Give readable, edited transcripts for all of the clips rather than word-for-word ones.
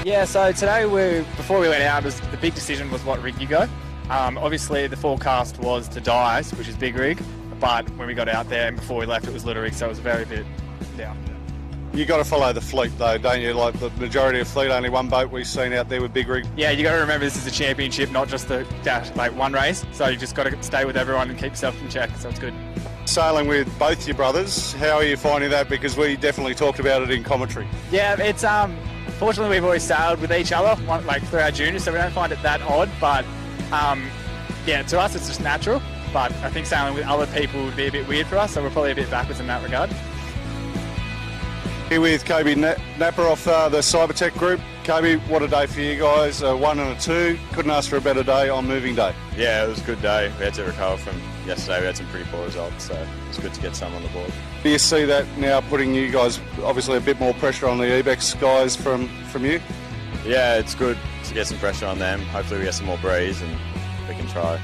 Yeah, so today before we went out, the big decision was what rig you go. Obviously the forecast was to Dice, which is big rig, but when we got out there and before we left it was little rig, so it was very bit down. You got to follow the fleet though, don't you? Like the majority of fleet, only one boat we've seen out there with big rig. Yeah, you got to remember this is a championship, not just the one race, so you just got to stay with everyone and keep yourself in check, so it's good. Sailing with both your brothers, how are you finding that? Because we definitely talked about it in commentary. Yeah, it's fortunately we've always sailed with each other, through our juniors, so we don't find it that odd, but yeah, to us it's just natural, but I think sailing with other people would be a bit weird for us, so we're probably a bit backwards in that regard. Here with Kobe Napper off the Cybertech group. Kobe, what a day for you guys, a 1 and a 2. Couldn't ask for a better day on moving day. Yeah, it was a good day. We had to recover from yesterday. We had some pretty poor results, so it's good to get some on the board. Do you see that now putting you guys, obviously a bit more pressure on the Ebex guys from you? Yeah, it's good to get some pressure on them. Hopefully we get some more breeze and we can try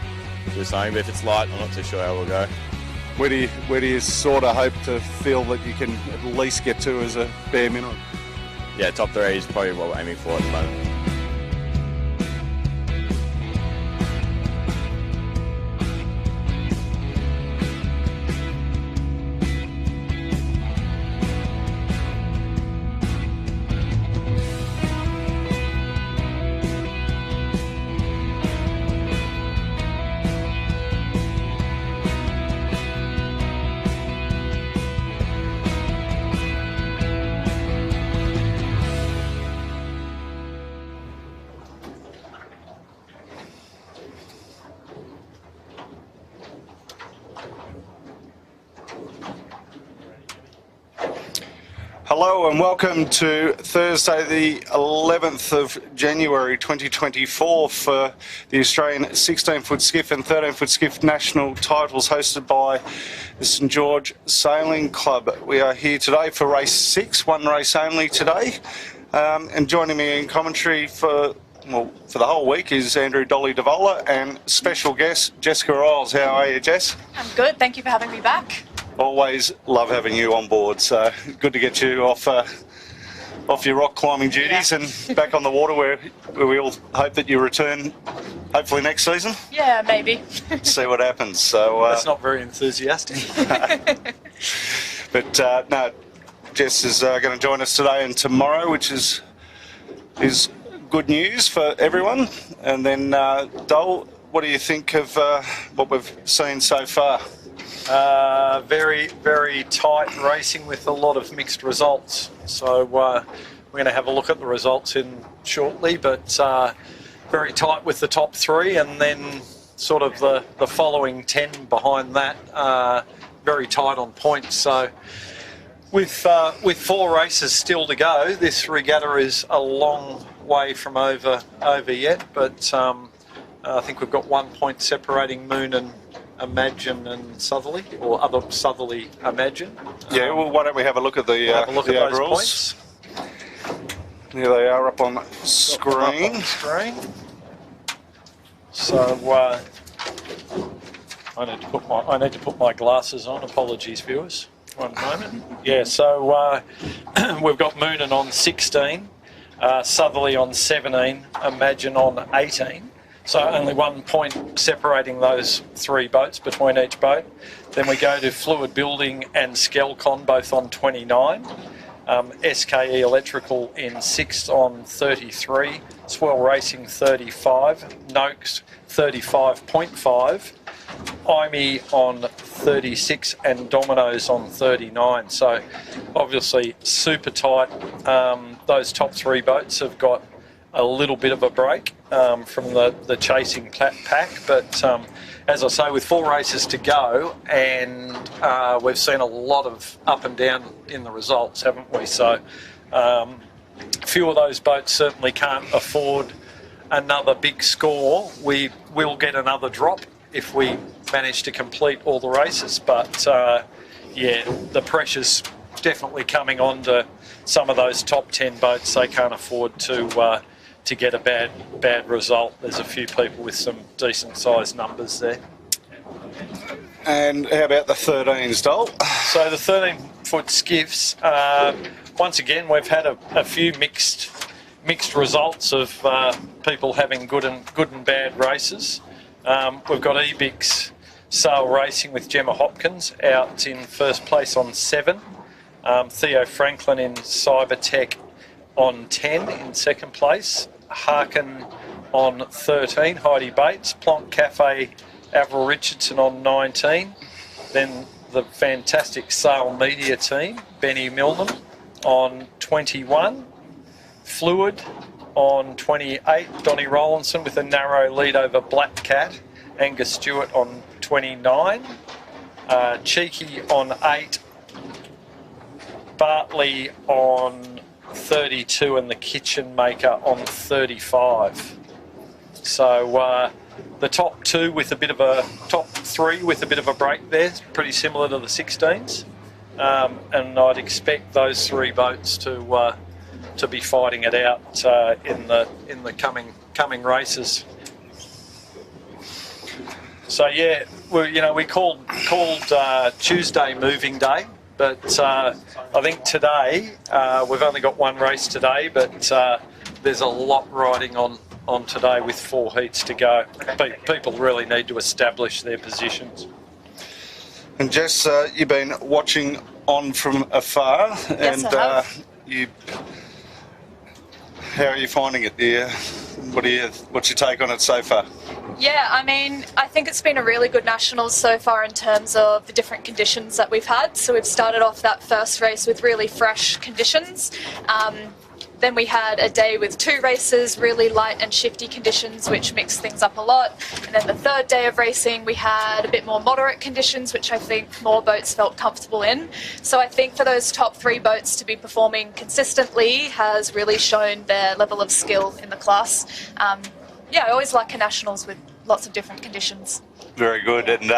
do something. But if it's light, I'm not too sure how we'll go. Where do you sort of hope to feel that you can at least get to as a bare minimum? Yeah, top 3 is probably what we're aiming for at the moment. Hello and welcome to Thursday the 11th of January 2024 for the Australian 16ft Skiff and 13ft Skiff national titles hosted by the St George Sailing Club. We are here today for race 6, one race only today, and joining me in commentary for the whole week is Andrew Dolly Devola and special guest Jessica Riles. How are you, Jess? I'm good, thank you for having me back. Always love having you on board, so good to get you off your rock climbing duties and back on the water where we all hope that you return hopefully next season. Yeah, maybe. See what happens. So that's not very enthusiastic. But no, Jess is going to join us today and tomorrow, which is good news for everyone. And then Dole, what do you think of what we've seen so far? Very, very tight racing with a lot of mixed results. So we're going to have a look at the results in shortly, but very tight with the top 3, and then sort of the following 10 behind that, very tight on points. So with 4 races still to go, this regatta is a long way from over yet, but I think we've got 1 point separating Moon and Imagine and Southerly, or other Southerly Imagine. Yeah, well, why don't we have a look at the those overalls? points. Here they are up on screen. So I need to put my glasses on. Apologies, viewers. One moment. Yeah. So we've got Moonin on 16, Southerly on 17, Imagine on 18. So only 1 point separating those 3 boats between each boat. Then we go to Fluid Building and Skelcon, both on 29. SKE Electrical in 6th on 33. Swell Racing 35. Noakes 35.5. IME on 36 and Dominoes on 39. So obviously super tight. Those top 3 boats have got a little bit of a break from the chasing pack, but as I say, with 4 races to go, and we've seen a lot of up and down in the results, haven't we? So a few of those boats certainly can't afford another big score. We will get another drop if we manage to complete all the races, but yeah, the pressure's definitely coming on to some of those top 10 boats. They can't afford to get a bad result. There's a few people with some decent sized numbers there. And how about the 13s, Dole? So the 13-foot skiffs, once again, we've had a few mixed mixed results of people having good and bad races. We've got Ebix Sail Racing with Gemma Hopkins out in first place on 7. Theo Franklin in Cybertech on 10 in second place. Harkin on 13, Heidi Bates. Plonk Cafe, Avril Richardson on 19. Then the fantastic Sail Media team, Benny Milnem on 21. Fluid on 28, Donnie Rollinson with a narrow lead over Black Cat. Angus Stewart on 29. Cheeky on 8. Bartley on 32 and the Kitchen Maker on 35. So the top 3 with a bit of a break there, pretty similar to the 16s. And I'd expect those 3 boats to be fighting it out in the coming races. So yeah, we called Tuesday moving day, but I think today we've only got 1 race today, but there's a lot riding on today with 4 heats to go. People really need to establish their positions. And Jess, you've been watching on from afar, Yes, and I have. how are you finding it? What's your take on it so far? Yeah, I mean, I think it's been a really good Nationals so far in terms of the different conditions that we've had. So we've started off that first race with really fresh conditions. Then we had a day with 2 races, really light and shifty conditions, which mixed things up a lot. And then the third day of racing, we had a bit more moderate conditions, which I think more boats felt comfortable in. So I think for those top 3 boats to be performing consistently has really shown their level of skill in the class. I always like a Nationals with lots of different conditions. Very good. And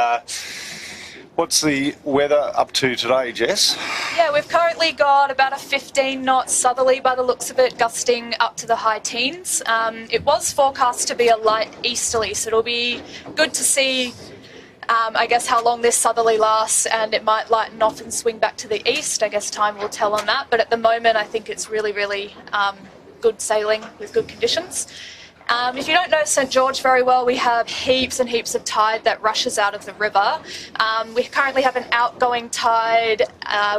what's the weather up to today, Jess? Yeah, we've currently got about a 15 knot southerly by the looks of it, gusting up to the high teens. It was forecast to be a light easterly, so it'll be good to see, I guess, how long this southerly lasts, and it might lighten off and swing back to the east. I guess time will tell on that, but at the moment I think it's really, really good sailing with good conditions. If you don't know St George very well, we have heaps and heaps of tide that rushes out of the river. We currently have an outgoing tide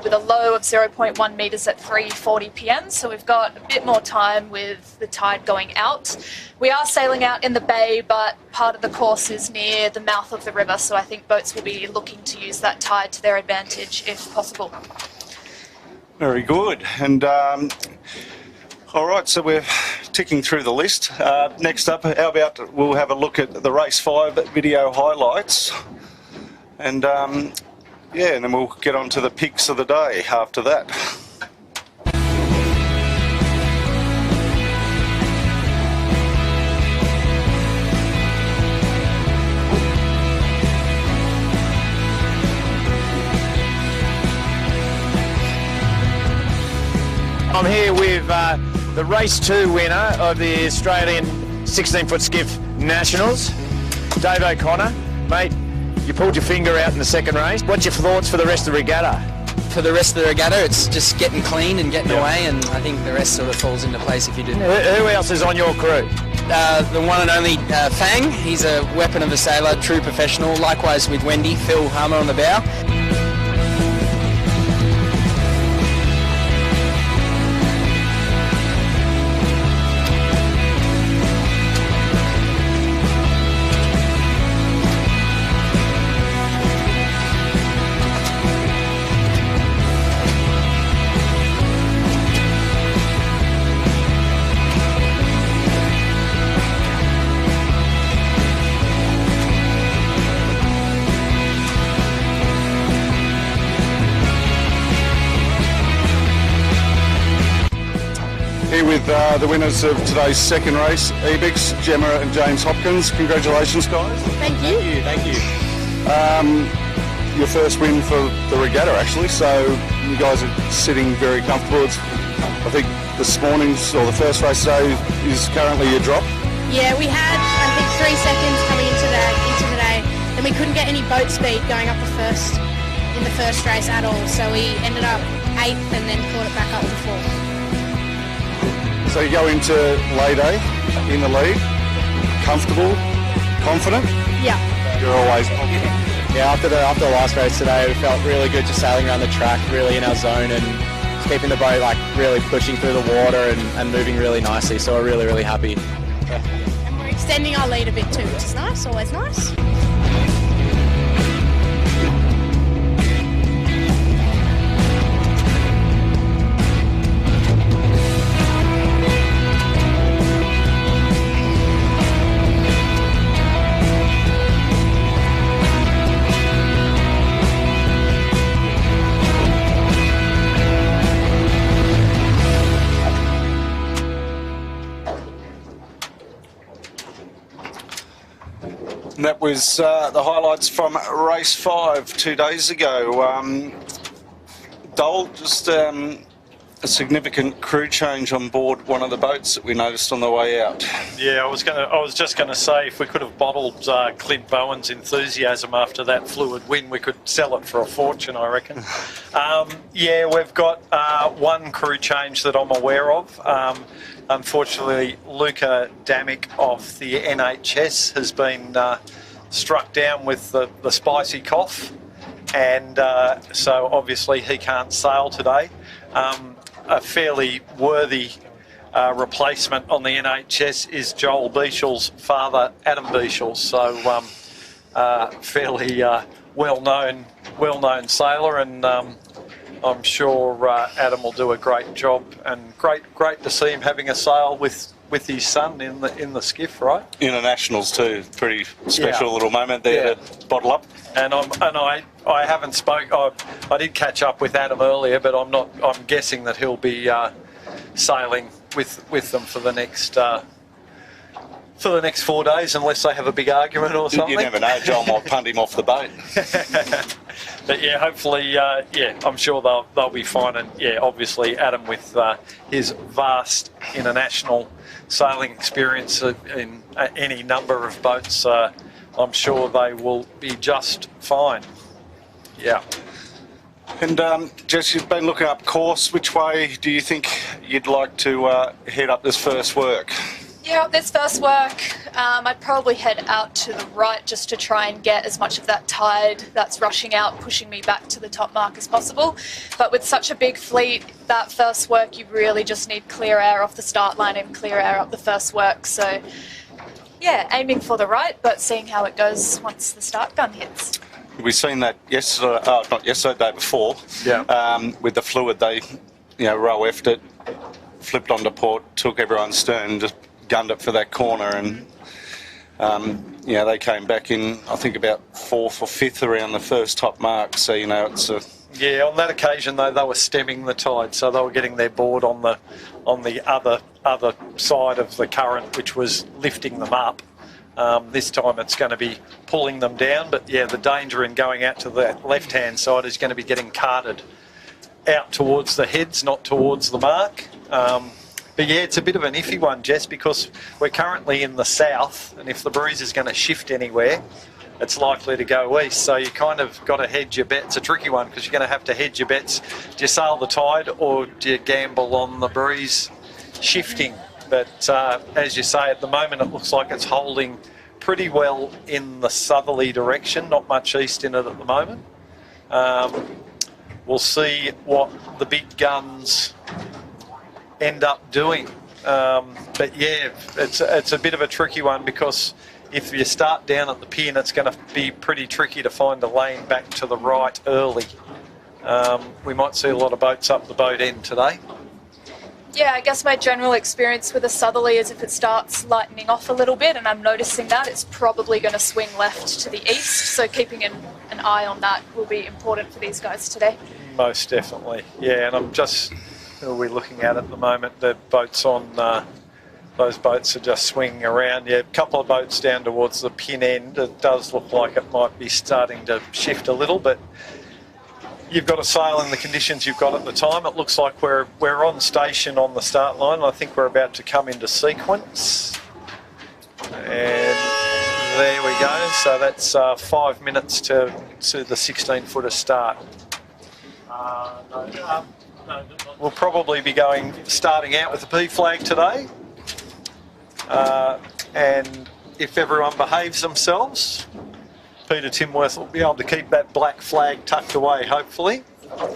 with a low of 0.1 metres at 3:40 p.m, so we've got a bit more time with the tide going out. We are sailing out in the bay, but part of the course is near the mouth of the river, so I think boats will be looking to use that tide to their advantage if possible. Very good. And all right, so we're ticking through the list. Next up, how about we'll have a look at the Race 5 video highlights. And and then we'll get on to the picks of the day after that. I'm here with the Race 2 winner of the Australian 16-foot skiff Nationals, Dave O'Connor. Mate, you pulled your finger out in the second race. What's your thoughts for the rest of the regatta? For the rest of the regatta, it's just getting clean and getting away, and I think the rest sort of falls into place if you do. Who else is on your crew? The one and only Fang. He's a weapon of a sailor, true professional. Likewise with Wendy, Phil Harmer on the bow. Here with the winners of today's second race, Ebix, Gemma and James Hopkins. Congratulations, guys. Thank you. Thank you. Your first win for the regatta, actually, so you guys are sitting very comfortable. I think this morning's, or the first race today, is currently your drop. Yeah, we had, I think, 3 seconds coming into the day, and we couldn't get any boat speed going up in the first race at all, so we ended up 8th and then caught it back up to 4th. So you go into lay day in the lead, comfortable, confident? Yeah. You're always confident. Yeah, after the last race today, we felt really good just sailing around the track, really in our zone, and just keeping the boat like really pushing through the water and moving really nicely. So we're really, really happy. And we're extending our lead a bit too, which is nice, always nice. And that was the highlights from race 5 2 days ago. Dole, just a significant crew change on board one of the boats that we noticed on the way out. Yeah, I was just going to say, if we could have bottled Clint Bowen's enthusiasm after that fluid win, we could sell it for a fortune, I reckon. Yeah, we've got one crew change that I'm aware of. Unfortunately, Luca Damick of the NHS has been struck down with the spicy cough, and so obviously he can't sail today. A fairly worthy replacement on the NHS is Joel Beechel's father, Adam Beechel. So fairly well-known sailor, and I'm sure Adam will do a great job. And great to see him having a sail with his son in the skiff, right? Internationals too, pretty special little moment there to bottle up. And I haven't spoke. I did catch up with Adam earlier, but I'm guessing that he'll be sailing with them for the next 4 days, unless they have a big argument or something. You never know. Joel might punt him off the boat. But yeah, hopefully, I'm sure they'll be fine. And yeah, obviously Adam with his vast international sailing experience in any number of boats, I'm sure they will be just fine. Yeah. And Jess, you've been looking up course. Which way do you think you'd like to head up this first work? Yeah, this first work, I'd probably head out to the right just to try and get as much of that tide that's rushing out, pushing me back to the top mark as possible. But with such a big fleet, that first work, you really just need clear air off the start line and clear air up the first work. So, yeah, aiming for the right, but seeing how it goes once the start gun hits. We've seen that yesterday, not yesterday, the day before. Yeah. With the fluid, they, row effed it, flipped onto port, took everyone's stern, just gunned it for that corner, and they came back in, I think, about 4th or 5th around the first top mark. So it's a... Yeah, on that occasion though, they were stemming the tide, so they were getting their board on the other side of the current, which was lifting them up. This time it's going to be pulling them down, but yeah, the danger in going out to the left-hand side is going to be getting carted out towards the heads, not towards the mark. But yeah, it's a bit of an iffy one, Jess, because we're currently in the south, and if the breeze is going to shift anywhere, it's likely to go east. So you kind of got to hedge your bets. It's a tricky one because you're going to have to hedge your bets. Do you sail the tide, or do you gamble on the breeze shifting? But as you say, at the moment it looks like it's holding pretty well in the southerly direction, not much east in it at the moment. We'll see what the big guns end up doing. But yeah, it's a bit of a tricky one, because if you start down at the pin, it's going to be pretty tricky to find a lane back to the right early. We might see a lot of boats up the boat end today. Yeah, I guess my general experience with a southerly is if it starts lightening off a little bit, and I'm noticing that, it's probably going to swing left to the east. So keeping an eye on that will be important for these guys today. Most definitely. Yeah, and I'm just... Who are we looking at the moment? The boats on... those boats are just swinging around. Yeah, a couple of boats down towards the pin end. It does look like it might be starting to shift a little, but you've got to sail in the conditions you've got at the time. It looks like we're on station on the start line. I think we're about to come into sequence. And there we go. So that's 5 minutes to the 16-footer start. We'll probably be starting out with the P flag today. And if everyone behaves themselves, Peter Timworth will be able to keep that black flag tucked away, hopefully.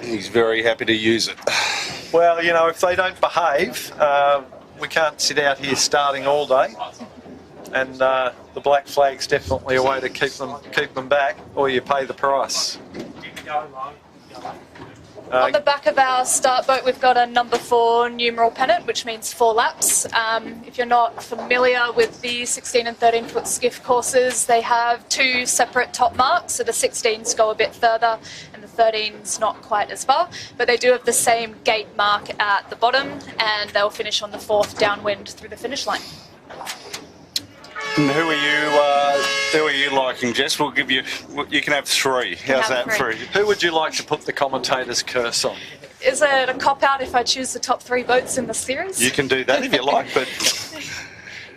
He's very happy to use it. Well, you know, if they don't behave, we can't sit out here starting all day. And the black flag's definitely a way to keep them back, or you pay the price. On the back of our start boat, we've got a number 4 numeral pennant, which means 4 laps. If you're not familiar with the 16 and 13 foot skiff courses, they have 2 separate top marks. So the 16s go a bit further and the 13s not quite as far. But they do have the same gate mark at the bottom, and they'll finish on the 4th downwind through the finish line. And who are you liking, Jess? We'll give you. You can have 3. How's that? 3. Who would you like to put the commentator's curse on? Is it a cop-out if I choose the top 3 boats in the series? You can do that if you like, but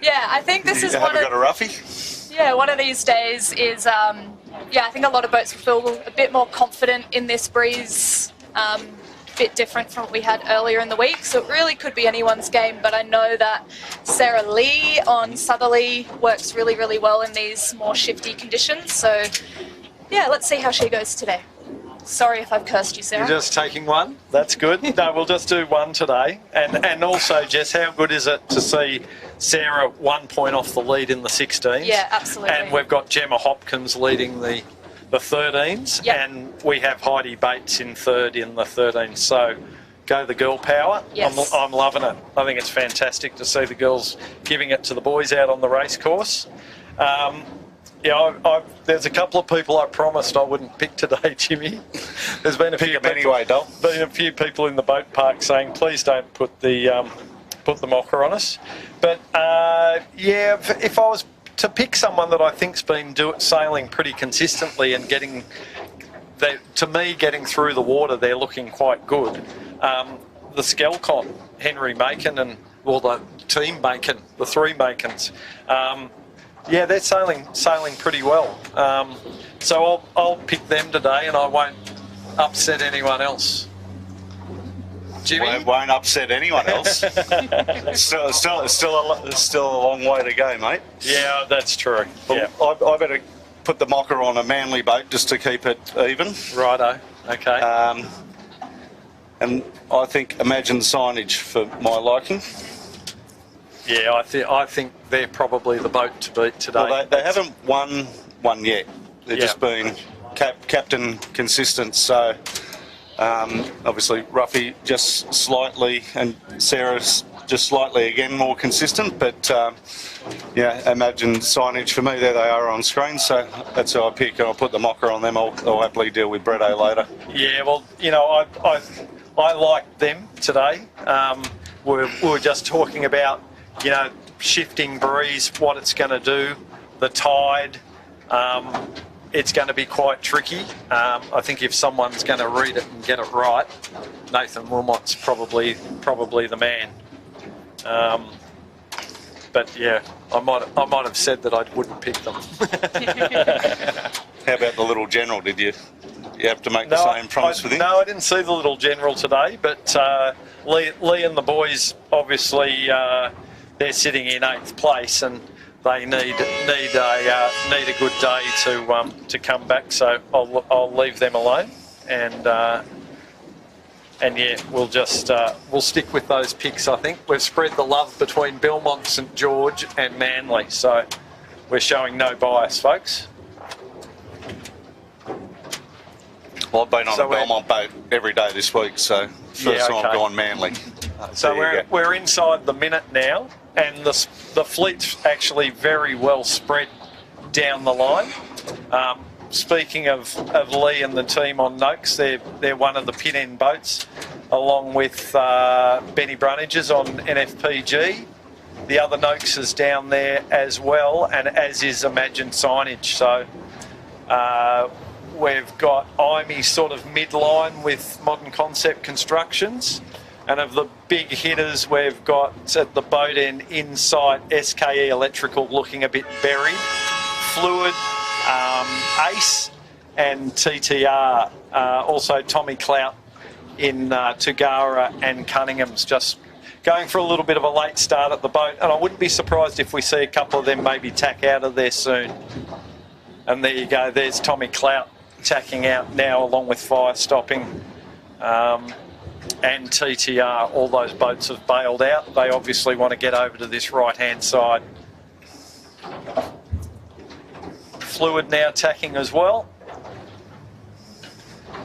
yeah, I think this is haven't got a roughie. Yeah, one of these days is I think a lot of boats will feel a bit more confident in this breeze. Bit different from what we had earlier in the week, so it really could be anyone's game, but I know that Sarah Lee on southerly works really, really well in these more shifty conditions, so yeah, let's see how she goes today. Sorry if I've cursed you, Sarah. You're just taking one? That's good. No, we'll just do one today. And also, Jess, how good is it to see Sarah 1 point off the lead in the 16s? Yeah, absolutely. And we've got Gemma Hopkins leading the 13s, yep. And we have Heidi Bates in 3rd in the 13s. So go the girl power. Yes. I'm loving it. I think it's fantastic to see the girls giving it to the boys out on the race course. There's a couple of people I promised I wouldn't pick today, Jimmy. There's been a few people, anyway, Dol. Been a few people in the boat park saying, please don't put the mocker on us. But if I was to pick someone that I think's been sailing pretty consistently and getting through the water, they're looking quite good. The Skelcon, Henry Macon, and the team Macon, the 3 Macons. They're sailing pretty well. So I'll pick them today, and I won't upset anyone else. Jimmy? Well, it won't upset anyone else. Still a long way to go, mate. Yeah, that's true. Well, yeah. I better put the mocker on a Manly boat just to keep it even. Righto. Okay. And I think Imagine Signage for my liking. Yeah, I think they're probably the boat to beat today. Well, they haven't won one yet. They've just been captain consistent. So obviously Ruffy just slightly, and Sarah's just slightly again more consistent. But Imagine Signage for me. There they are on screen. So that's who I pick. I'll put the mocker on them. I'll happily deal with Bretto later. Yeah, well, I like them today. We were just talking about, shifting breeze, what it's going to do, the tide. It's going to be quite tricky. I think if someone's going to read it and get it right, Nathan Wilmot's probably the man. But yeah, I might have said that I wouldn't pick them. How about the Little General? Did you have to make the same promise with him? No, I didn't see the Little General today, but Lee and the boys, obviously, they're sitting in 8th place, and they need a good day to come back. So I'll leave them alone, and we'll stick with those picks. I think we've spread the love between Belmont, St George, and Manly, so we're showing no bias, folks. Well, I've been on a Belmont boat every day this week, so first time I've gone Manly. So we're inside the minute now, and the fleet's actually very well spread down the line. Speaking of Lee and the team on Noakes, they're one of the pit end boats, along with Benny Brunnages on NFPG. The other Noakes is down there as well, and as is Imagine Signage. So we've got IMI sort of midline with Modern Concept Constructions. And of the big hitters, we've got at the boat end Insight, SKE Electrical looking a bit buried, Fluid, Ace and TTR. Also Tommy Clout in Tugara and Cunningham's just going for a little bit of a late start at the boat, and I wouldn't be surprised if we see a couple of them maybe tack out of there soon. And there you go, there's Tommy Clout tacking out now along with Fire Stopping and TTR. All those boats have bailed out. They obviously want to get over to this right-hand side. Fluid now tacking as well.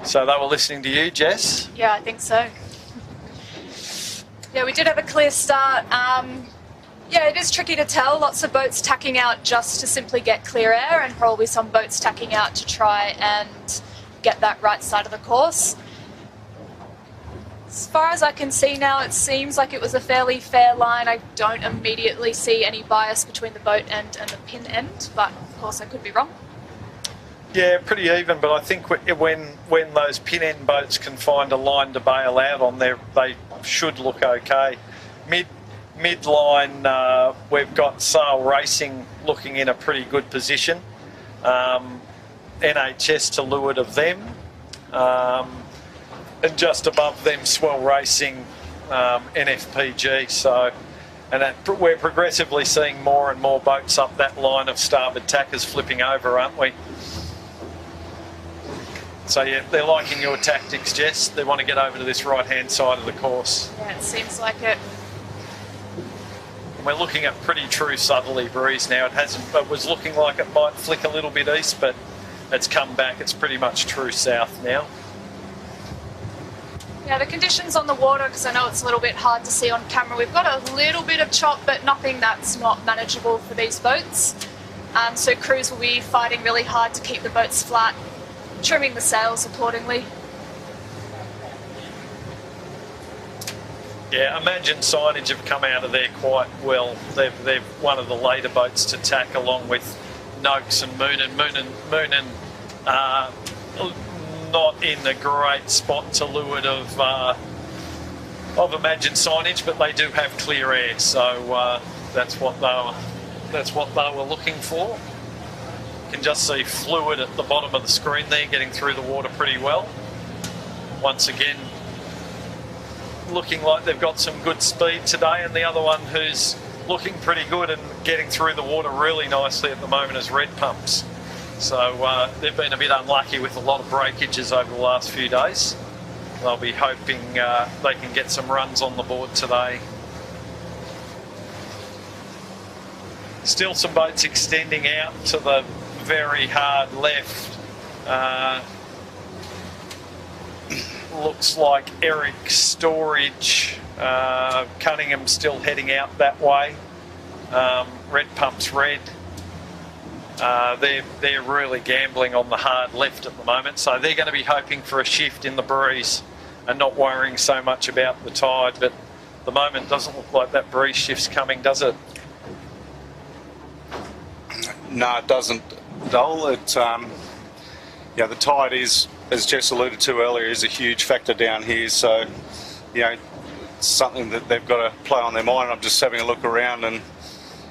So they were listening to you, Jess? Yeah, I think so. Yeah, we did have a clear start. Yeah, it is tricky to tell. Lots of boats tacking out just to simply get clear air, and probably some boats tacking out to try and get that right side of the course. As far as I can see now, it seems like it was a fairly fair line. I don't immediately see any bias between the boat end and the pin end, but of course I could be wrong. Yeah, pretty even, but I think when those pin end boats can find a line to bail out on there, they should look okay. Midline, we've got Sail Racing looking in a pretty good position. NHS to leeward of them. And just above them, Swell Racing, NFPG. So, and we're progressively seeing more and more boats up that line of starboard tackers flipping over, aren't we? So yeah, they're liking your tactics, Jess. They want to get over to this right-hand side of the course. Yeah, it seems like it. And we're looking at pretty true southerly breeze now. It was looking like it might flick a little bit east, but it's come back. It's pretty much true south now. Yeah, the conditions on the water, because I know it's a little bit hard to see on camera, we've got a little bit of chop, but nothing that's not manageable for these boats. So crews will be fighting really hard to keep the boats flat, trimming the sails accordingly. Yeah, Imagine Signage have come out of there quite well. They're one of the later boats to tack, along with Noakes and Moonan. Moonan not in a great spot to leeward of Imagine Signage, but they do have clear air, so that's what they were looking for. You can just see fluid at the bottom of the screen there, getting through the water pretty well. Once again, looking like they've got some good speed today, and the other one who's looking pretty good and getting through the water really nicely at the moment is Red Pumps. So they've been a bit unlucky with a lot of breakages over the last few days. They'll be hoping they can get some runs on the board today. Still some boats extending out to the very hard left. Looks like Eric Storage, Cunningham still heading out that way. Red Pumps Red. They're really gambling on the hard left at the moment, so they're going to be hoping for a shift in the breeze and not worrying so much about the tide. But at the moment, it doesn't look like that breeze shift's coming, does it? No, it doesn't, Dole. Yeah, the tide is, as Jess alluded to earlier, is a huge factor down here. So, you know, it's something that they've got to play on their mind. I'm just having a look around and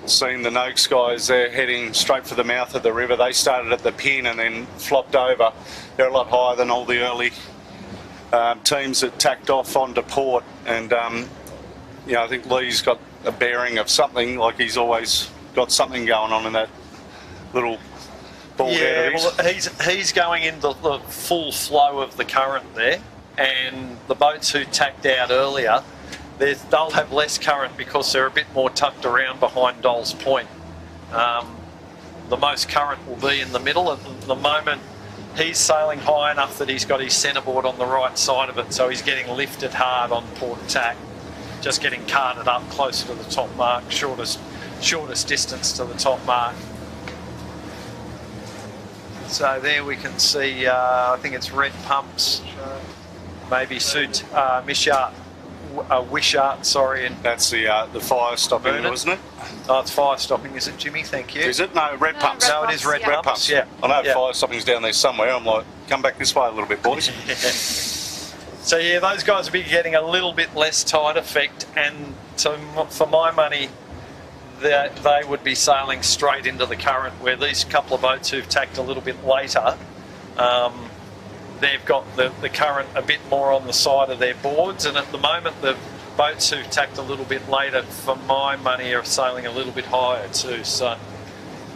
seeing the Noakes guys. They're heading straight for the mouth of the river. They started at the pin and then flopped over. They're a lot higher than all the early teams that tacked off onto port. And, you know, I think Lee's got a bearing of something, like he's always got something going on in that little ball. Yeah, well, he's going into the full flow of the current there, and the boats who tacked out earlier, they'll have less current because they're a bit more tucked around behind Dole's Point. The most current will be in the middle, and at the moment he's sailing high enough that he's got his centreboard on the right side of it, so he's getting lifted hard on port tack, just getting carted up closer to the top mark, shortest distance to the top mark. So there we can see, I think it's Red Pumps, maybe Suit Wishart, sorry. And that's the fire stopping, wasn't it? Oh, it's fire stopping, is it, Jimmy? Thank you. Is it? No, Red Pumps. No, it is Red Pumps. Yeah. I know fire stopping's down there somewhere. I'm like, come back this way a little bit, boys. So yeah, those guys will be getting a little bit less tide effect, and so for my money, they would be sailing straight into the current, where these couple of boats who've tacked a little bit later, they've got the current a bit more on the side of their boards, and at the moment the boats who've tacked a little bit later, for my money, are sailing a little bit higher too. So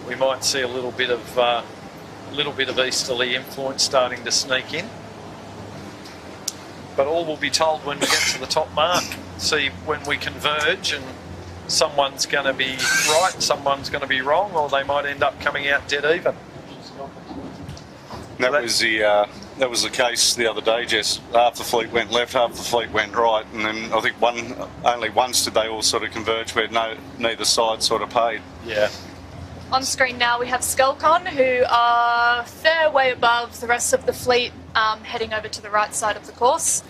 we might see a little bit of easterly influence starting to sneak in. But all will be told when we get to the top mark. See when we converge, and someone's going to be right, someone's going to be wrong, or they might end up coming out dead even. That was the case the other day, Jess. Half the fleet went left, half the fleet went right, and then I think only once did they all sort of converge where neither side sort of paid. Yeah. On screen now we have Skelcon, who are a fair way above the rest of the fleet, heading over to the right side of the course.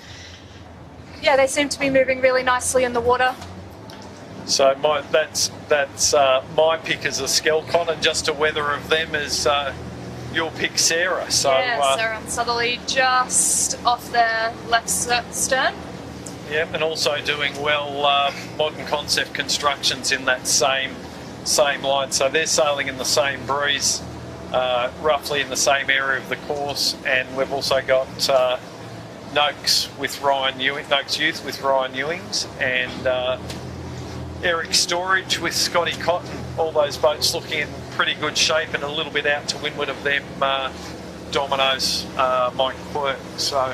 Yeah, they seem to be moving really nicely in the water. So that's my pick as a Skelcon, and just a weather of them is your pick, Sarah. So yeah, Sarah and Southerly just off their left stern. Yeah, and also doing well, Modern Concept Constructions in that same line. So they're sailing in the same breeze, roughly in the same area of the course, and we've also got Noakes with Ryan Ewing, Noakes Youth with Ryan Ewings, and Eric Storage with Scotty Cotton. All those boats looking in pretty good shape, and a little bit out to windward of them, Domino's, Mike Quirk. So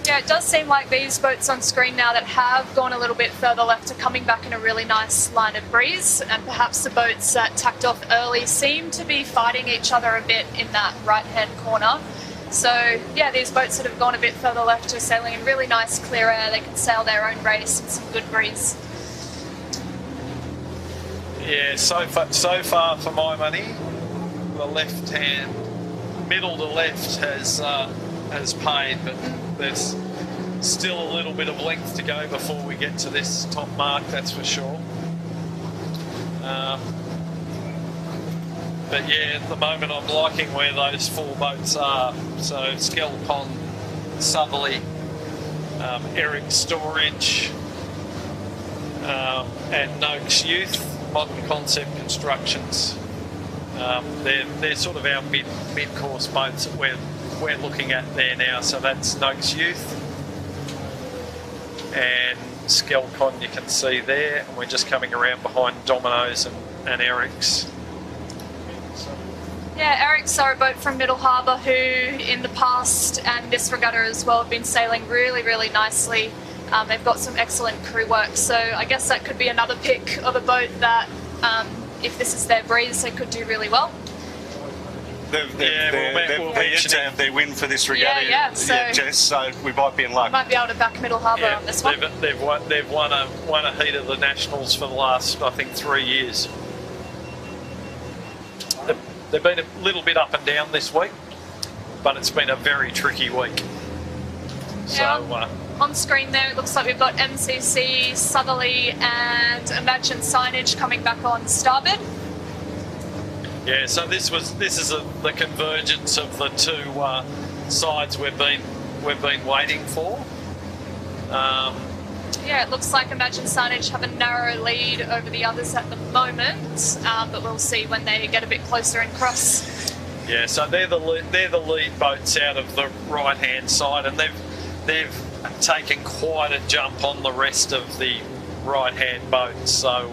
yeah, it does seem like these boats on screen now that have gone a little bit further left are coming back in a really nice line of breeze, and perhaps the boats that tacked off early seem to be fighting each other a bit in that right-hand corner. So yeah, these boats that have gone a bit further left are sailing in really nice clear air. They can sail their own race in some good breeze. yeah, so far for my money, the left-hand, middle to left has paid, but there's still a little bit of length to go before we get to this top mark, that's for sure. But yeah, at the moment I'm liking where those four boats are. So Skelcon, Southerly, Eric Storage, and Noakes Youth, Modern Concept Constructions. They're sort of our mid-course boats that we're looking at there now. So that's Noakes Youth and Skelcon, you can see there, and we're just coming around behind Domino's and Eric's. Yeah, Eric's are a boat from Middle Harbour who in the past and this regatta as well have been sailing really, really nicely. They've got some excellent crew work, so I guess that could be another pick of a boat that, if this is their breeze, they could do really well. They're yet to have their win for this regatta, so Jess, so we might be in luck. Might be able to back Middle Harbour on this one. They've won a heat of the Nationals for the last, I think, 3 years. They've been a little bit up and down this week, but it's been a very tricky week. Yeah, on screen there it looks like we've got MCC, Southerly and Imagine Signage coming back on starboard. Yeah, so this is the convergence of the two sides we've been waiting for. Yeah, it looks like Imagine Signage have a narrow lead over the others at the moment, but we'll see when they get a bit closer and cross. Yeah, so they're the lead boats out of the right-hand side, and they've taken quite a jump on the rest of the right-hand boats. So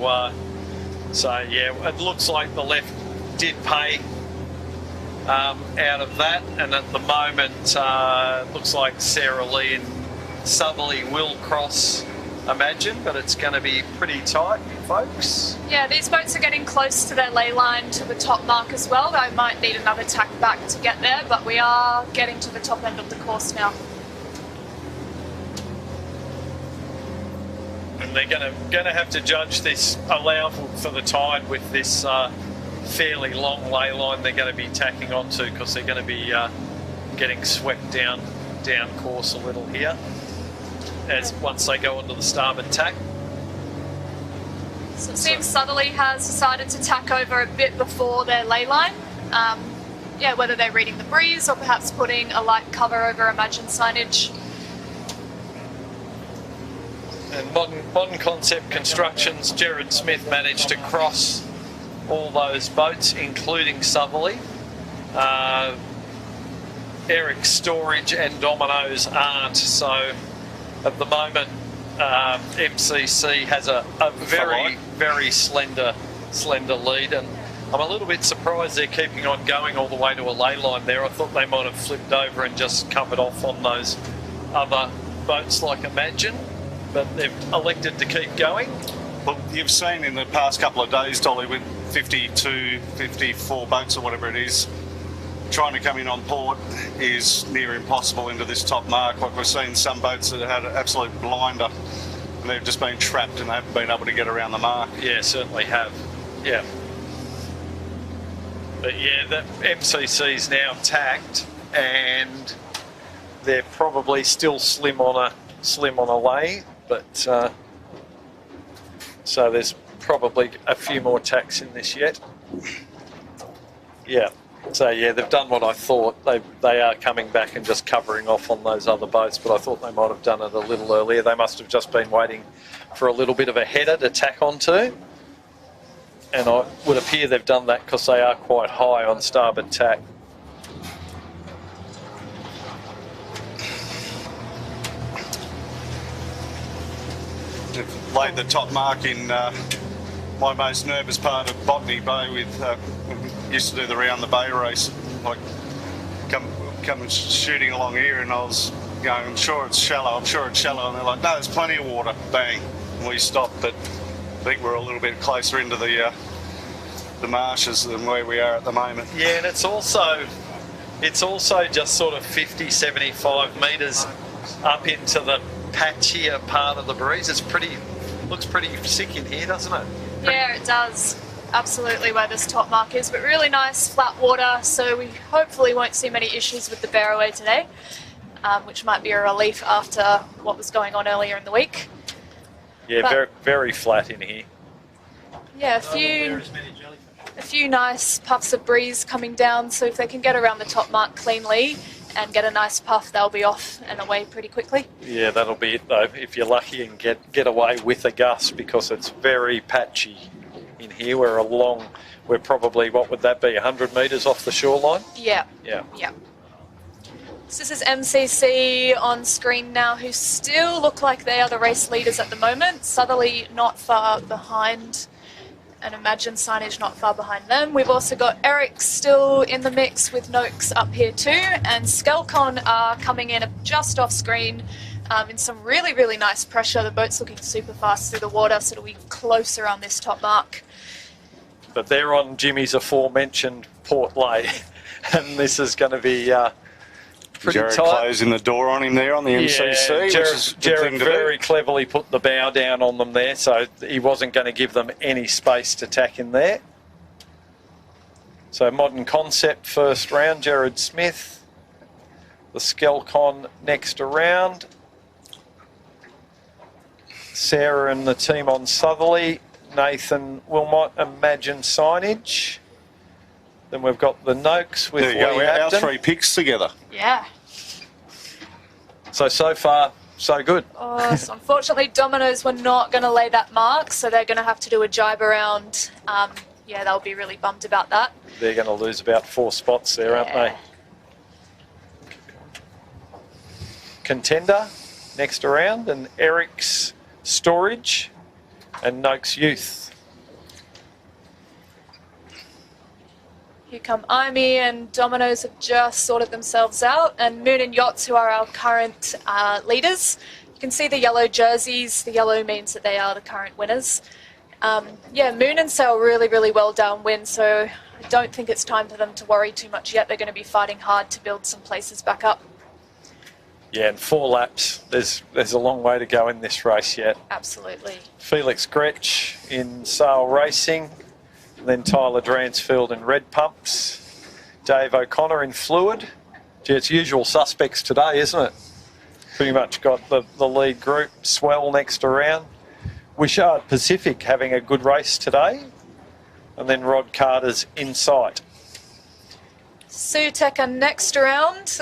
yeah, it looks like the left did pay out of that, and at the moment looks like Sarah Lee and Southerly will cross Imagine, but it's going to be pretty tight, folks. Yeah, these boats are getting close to their ley line to the top mark as well. They might need another tack back to get there, but we are getting to the top end of the course now. And they're going to have to judge this, allow for the tide with this fairly long ley line they're going to be tacking onto, because they're going to be getting swept down course a little here once they go onto the starboard tack. So it seems Southerly has decided to tack over a bit before their ley line. Yeah, whether they're reading the breeze or perhaps putting a light cover over Imagine Signage. And Modern Concept Constructions, Jared Smith managed to cross all those boats, including Southerly. Eric's Storage and Domino's aren't. So at the moment, MCC has a very slender lead, and I'm a little bit surprised they're keeping on going all the way to a ley line there. I thought they might have flipped over and just covered off on those other boats like Imagine, but they've elected to keep going. Well, you've seen in the past couple of days, Dolly, with 52, 54 boats or whatever it is, trying to come in on port is near impossible into this top mark. Like we've seen some boats that had an absolute blinder and they've just been trapped and they haven't been able to get around the mark. Yeah, certainly have. Yeah. But yeah, the MCC's now tacked and they're probably still slim on a lay, but so there's probably a few more tacks in this yet. Yeah. So yeah, they've done what I thought. They are coming back and just covering off on those other boats, but I thought they might have done it a little earlier. They must have just been waiting for a little bit of a header to tack onto. And it would appear they've done that because they are quite high on starboard tack. They've laid the top mark in my most nervous part of Botany Bay with used to do the round the bay race. Like come shooting along here, and I was going, I'm sure it's shallow, and they're like, no, there's plenty of water. Bang, and we stopped. But I think we're a little bit closer into the marshes than where we are at the moment. Yeah, and it's also just sort of 50, 75 metres up into the patchier part of the breeze. It's looks pretty sick in here, doesn't it? Yeah, it does. Absolutely where this top mark is, but really nice flat water, so we hopefully won't see many issues with the bearaway today, which might be a relief after what was going on earlier in the week. Yeah, very, very flat in here. Yeah, a few nice puffs of breeze coming down, so if they can get around the top mark cleanly and get a nice puff, they'll be off and away pretty quickly. Yeah, that'll be it though, if you're lucky and get away with a gust, because it's very patchy in here. We're probably, what would that be, 100 metres off the shoreline? Yeah. Yeah. Yeah. So this is MCC on screen now, who still look like they are the race leaders at the moment. Southerly not far behind, and Imagine Signage not far behind them. We've also got Eric still in the mix with Noakes up here too, and Skelcon are coming in just off screen in some really, really nice pressure. The boat's looking super fast through the water, so it'll be closer on this top mark. But they're on Jimmy's aforementioned port lay, and this is going to be pretty Jared tight. closing the door on him there on the MCC. Yeah, Jared very cleverly put the bow down on them there, so he wasn't going to give them any space to tack in there. So Modern Concept first round, Jared Smith. The Skelcon next around. Sarah and the team on Southerly. Nathan Wilmot, Imagine Signage. Then we've got the Noakes with our three picks together. Yeah. So far, so good. Oh, so unfortunately, Domino's were not going to lay that mark, so they're going to have to do a jibe around. Yeah, they'll be really bummed about that. They're going to lose about 4 spots there, aren't they? Contender next around, and Eric's Storage and Noakes Youth. Here come Imee, and Domino's have just sorted themselves out, and Moon and Yachts, who are our current leaders. You can see the yellow jerseys. The yellow means that they are the current winners. Yeah, Moon and sail really, really well downwind, so I don't think it's time for them to worry too much yet. They're going to be fighting hard to build some places back up. Yeah, and 4 laps. There's a long way to go in this race yet. Absolutely. Felix Gretsch in sail racing. Then Tyler Dransfield in red pumps. Dave O'Connor in fluid. Gee, it's usual suspects today, isn't it? Pretty much got the lead group. Swell next around. Wishart Pacific having a good race today. And then Rod Carter's in sight. Sutek are next around.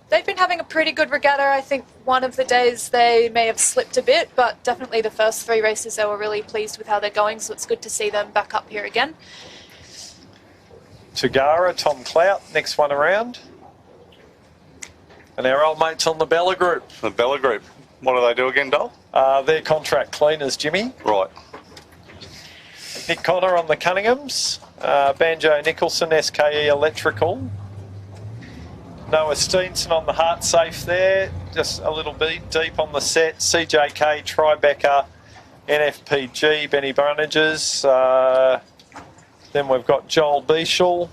They've been having a pretty good regatta. I think one of the days they may have slipped a bit, but definitely the first 3 races they were really pleased with how they're going, so it's good to see them back up here again. Tagara, Tom Clout, next one around. And our old mates on the Bella Group. The Bella Group. What do they do again, Dole? They're contract cleaners, Jimmy. Right. Nick Connor on the Cunninghams. Banjo Nicholson, SKE Electrical. Noah Steenson on the Heart Safe there. Just a little bit deep on the set. CJK, Tribeca, NFPG, Benny Barnages. Then we've got Joel Beashall.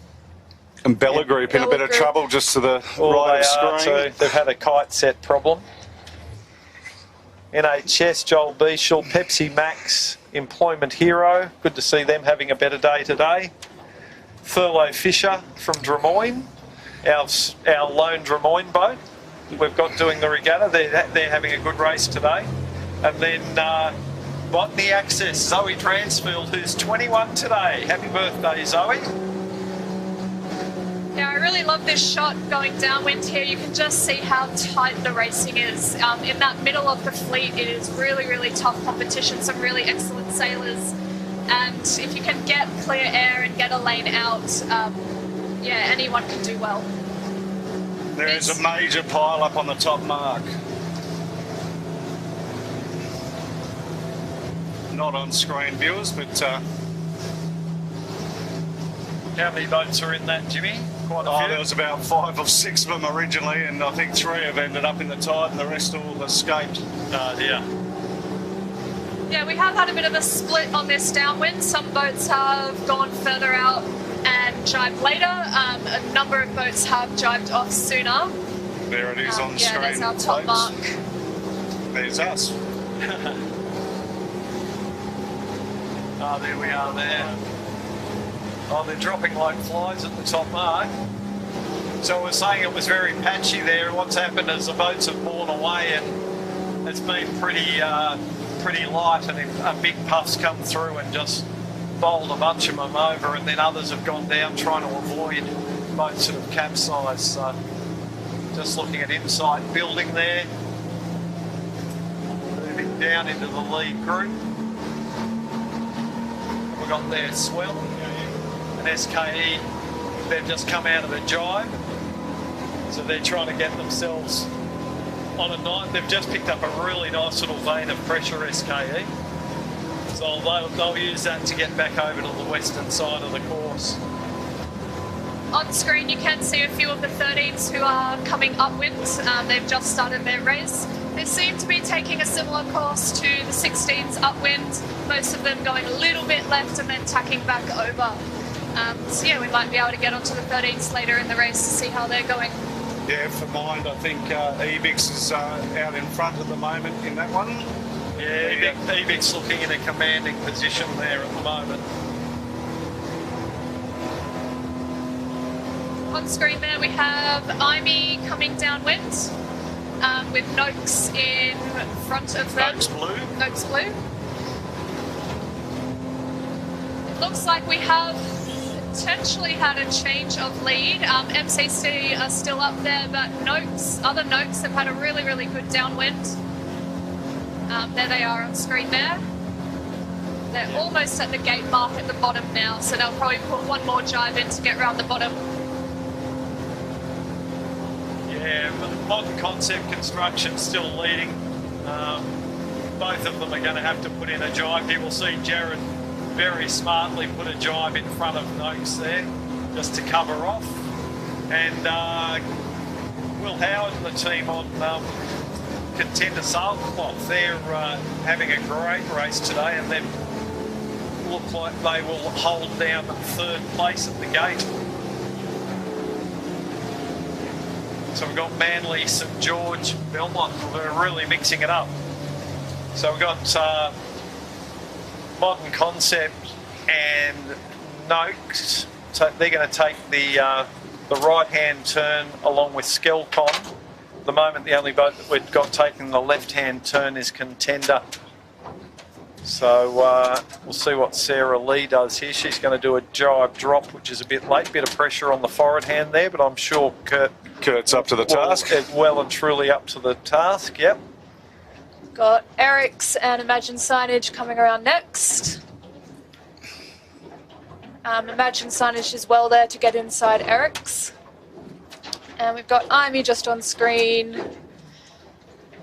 And Bella Group in a bit of trouble just to the right of screen. They've had a kite set problem. NHS, Joel Beashall, Pepsi Max, Employment Hero. Good to see them having a better day today. Thurlow Fisher from Drummoyne, our lone Drummoyne boat we've got doing the regatta. They're having a good race today. And then Botany Access, Zoe Dransfield, who's 21 today. Happy birthday, Zoe. Yeah, I really love this shot going downwind here. You can just see how tight the racing is. In that middle of the fleet, it is really, really tough competition, some really excellent sailors. And if you can get clear air and get a lane out, yeah, anyone can do well. There is a major pile up on the top mark. Not on screen, viewers, but... How many boats are in that, Jimmy? Quite a few. There was about 5 or 6 of them originally, and I think 3 have ended up in the tide and the rest all escaped. Oh dear. Yeah, we have had a bit of a split on this downwind. Some boats have gone further out and jibed later. A number of boats have jibed off sooner. There it is on the screen. Yeah, there's our top mark. There's us. Oh, there we are there. Oh, they're dropping like flies at the top mark. So we're saying it was very patchy there. What's happened is the boats have borne away and it's been pretty light, and a big puff's come through and just bowled a bunch of them over, and then others have gone down trying to avoid boats that have capsized. So just looking at Insight building there. Moving down into the lead group. We've got their swell. And SKE, they've just come out of a jibe, so they're trying to get themselves on a night. They've just picked up a really nice little vein of pressure, SKE, so they'll use that to get back over to the western side of the course. On screen you can see a few of the 13s who are coming upwind. They've just started their race. They seem to be taking a similar course to the 16s upwind, most of them going a little bit left and then tacking back over. So yeah, we might be able to get onto the 13s later in the race to see how they're going. Yeah, for mine, I think Ebix is out in front at the moment in that one. Yeah, Ebix looking in a commanding position there at the moment. On screen there we have Imee coming downwind with Noakes in front of them. Noakes blue. Noakes blue. It looks like we have potentially had a change of lead. MCC are still up there, but other Noakes have had a really, really good downwind. There they are on screen there. They're almost at the gate mark at the bottom now, so they'll probably put one more jibe in to get round the bottom. Yeah, but Modern Concept Construction still leading. Both of them are going to have to put in a jibe. You will see Jared very smartly put a jibe in front of Noakes there, just to cover off. And Will Howard and the team on Contender Sailcloth, they're having a great race today, and they look like they will hold down 3rd place at the gate. So we've got Manly, St George, Belmont. We're really mixing it up. So we've got Modern Concept and Noakes. So they're going to take the right-hand turn along with Skelcon. At the moment, the only boat that we've got taking the left-hand turn is Contender. So we'll see what Sarah Lee does here. She's going to do a jibe drop, which is a bit late. Bit of pressure on the forward hand there, but I'm sure Kurt's up to the task. Well and truly up to the task, yep. Got Eric's and Imagine Signage coming around next. Imagine Signage is well there to get inside Eric's. And we've got Amy just on screen,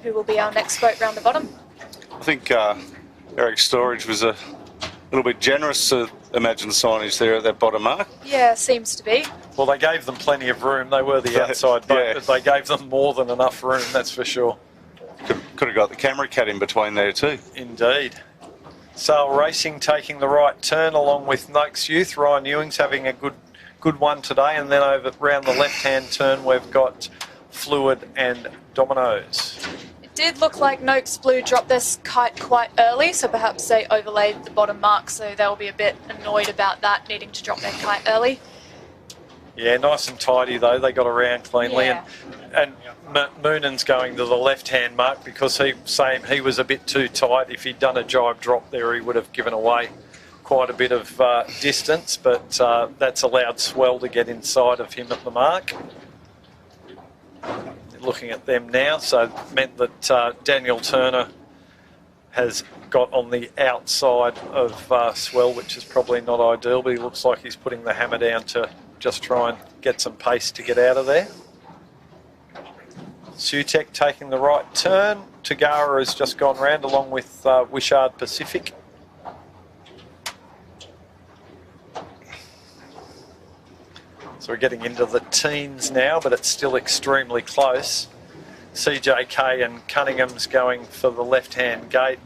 who will be our next boat round the bottom. I think Eric Storage was a little bit generous to imagine signage there at that bottom mark. Yeah, seems to be. Well, they gave them plenty of room. They were the outside boat, yeah. but they gave them more than enough room, that's for sure. Could have got the camera cat in between there too. Indeed. Sail Racing taking the right turn along with Noakes Youth. Ryan Ewing's having a good one today, and then over round the left-hand turn we've got Fluid and Dominoes. It did look like Noakes Blue dropped this kite quite early, so perhaps they overlaid the bottom mark, so they'll be a bit annoyed about that, needing to drop their kite early. Yeah, nice and tidy though. They got around cleanly, Yeah. and Moonan's going to the left-hand mark because he was a bit too tight. If he'd done a jibe drop there, he would have given away quite a bit of distance, but that's allowed swell to get inside of him at the mark. Looking at them now, so it meant that Daniel Turner has got on the outside of swell, which is probably not ideal, but he looks like he's putting the hammer down to just try and get some pace to get out of there. Sutek taking the right turn. Tagara has just gone round along with Wishard Pacific. So we're getting into the teens now, but it's still extremely close. CJK and Cunningham's going for the left-hand gate.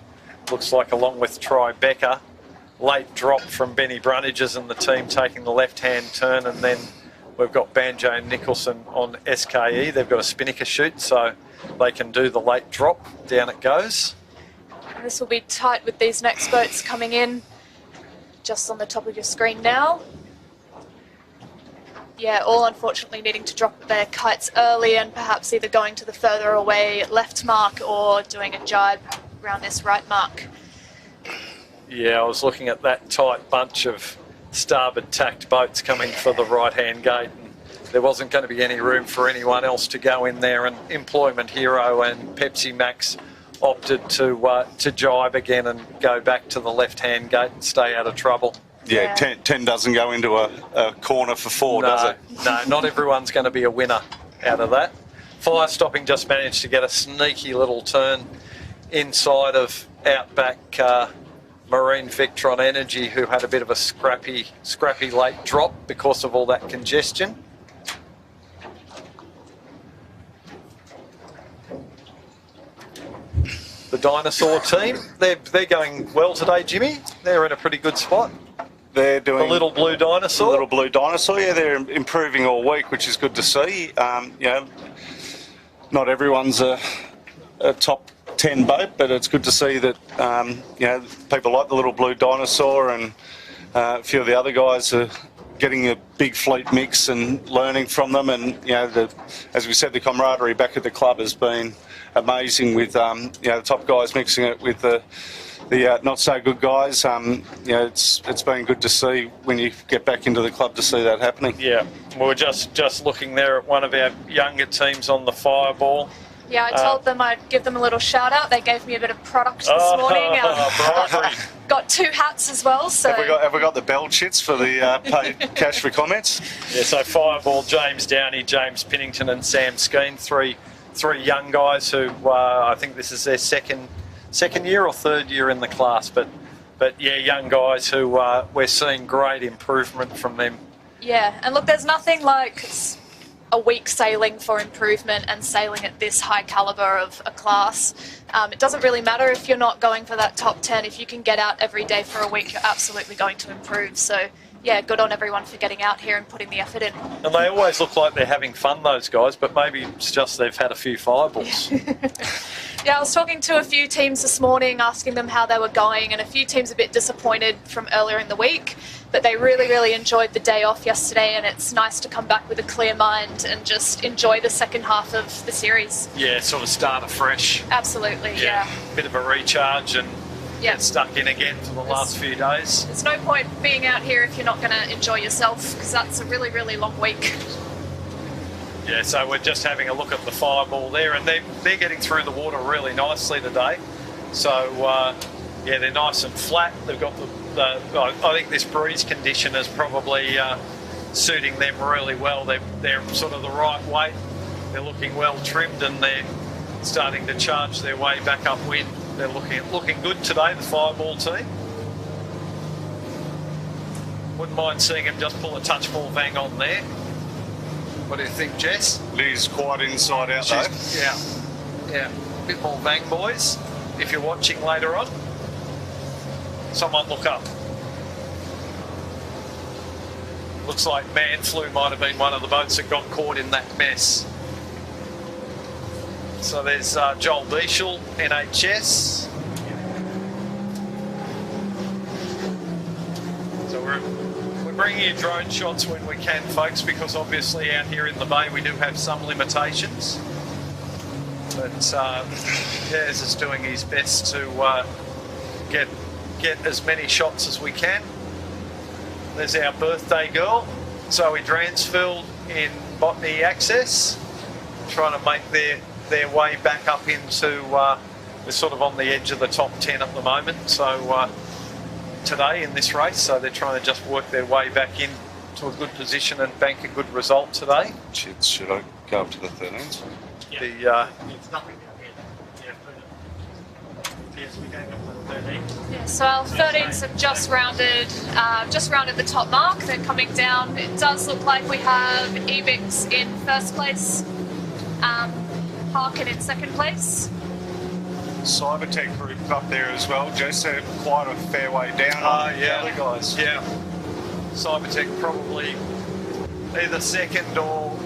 Looks like along with Tribeca. Late drop from Benny Brunnages and the team taking the left-hand turn, and then we've got Banjo and Nicholson on SKE. They've got a spinnaker chute, so they can do the late drop. Down it goes. And this will be tight with these next boats coming in. Just on the top of your screen now. Yeah, all unfortunately needing to drop their kites early and perhaps either going to the further away left mark or doing a jibe around this right mark. Yeah, I was looking at that tight bunch of starboard tacked boats coming for the right-hand gate, and there wasn't going to be any room for anyone else to go in there, and Employment Hero and Pepsi Max opted to jibe again and go back to the left-hand gate and stay out of trouble. Yeah, 10 doesn't go into a corner for 4, does it? No, not everyone's going to be a winner out of that. Fire Stopping just managed to get a sneaky little turn inside of Outback Marine Victron Energy, who had a bit of a scrappy late drop because of all that congestion. The Dinosaur team, they're going well today, Jimmy. They're in a pretty good spot. They're doing the Little Blue Dinosaur. The Little Blue Dinosaur, yeah, they're improving all week, which is good to see. You know, not everyone's a top 10 boat, but it's good to see that you know, people like the Little Blue Dinosaur, and a few of the other guys are getting a big fleet mix and learning from them. And you know, as we said, the camaraderie back at the club has been amazing with you know, the top guys mixing it with the not so good guys. You know, it's been good to see when you get back into the club to see that happening. Yeah, we were just looking there at one of our younger teams on the Fireball. Yeah, I told them I'd give them a little shout out. They gave me a bit of product this morning. Got 2 hats as well. So have we got the bell chits for the paid cash for comments? Yeah, so Fireball, James Downey, James Pinnington and Sam Skeen, three young guys who I think this is their second year or third year in the class, but yeah, young guys who we're seeing great improvement from them. Yeah, and look, there's nothing like a week sailing for improvement and sailing at this high calibre of a class. It doesn't really matter if you're not going for that top 10. If you can get out every day for a week, you're absolutely going to improve. So yeah, good on everyone for getting out here and putting the effort in. And they always look like they're having fun, those guys, but maybe it's just they've had a few fireballs. Yeah, I was talking to a few teams this morning, asking them how they were going, and a few teams a bit disappointed from earlier in the week, but they really enjoyed the day off yesterday, and it's nice to come back with a clear mind and just enjoy the second half of the series. Yeah, sort of start afresh. Absolutely, yeah. Bit of a recharge and get stuck in again for the last few days. There's no point being out here if you're not going to enjoy yourself, because that's a really long week. Yeah, so we're just having a look at the Fireball there, and they're getting through the water really nicely today. So yeah, they're nice and flat. They've got the I think this breeze condition has probably suiting them really well. They're sort of the right weight. They're looking well trimmed, and they're starting to charge their way back upwind. They're looking good today, the Fireball team. Wouldn't mind seeing him just pull a touch more vang on there. What do you think, Jess? Liz quite inside out though. Yeah. A bit more vang, boys. If you're watching later on, someone look up. Looks like Manflu might have been one of the boats that got caught in that mess. So there's Joel Bieshel, NHS. So we're bringing you drone shots when we can, folks, because obviously out here in the bay we do have some limitations. But Jez is doing his best to get as many shots as we can. There's our birthday girl, Zoe Dransfield in Botany Access, trying to make their way back up into, they're sort of on the edge of the top 10 at the moment. So today in this race, so they're trying to just work their way back in to a good position and bank a good result today. Should I go up to the 13s? Yeah. It's nothing down here. Yes, we going up to the 13. Yeah, so our 13s have just rounded the top mark. They're coming down. It does look like we have Ebix in first place, Harkin in second place. Cybertech group up there as well. Jess, they're quite a fair way down on the other guys. Yeah. Cybertech probably either second or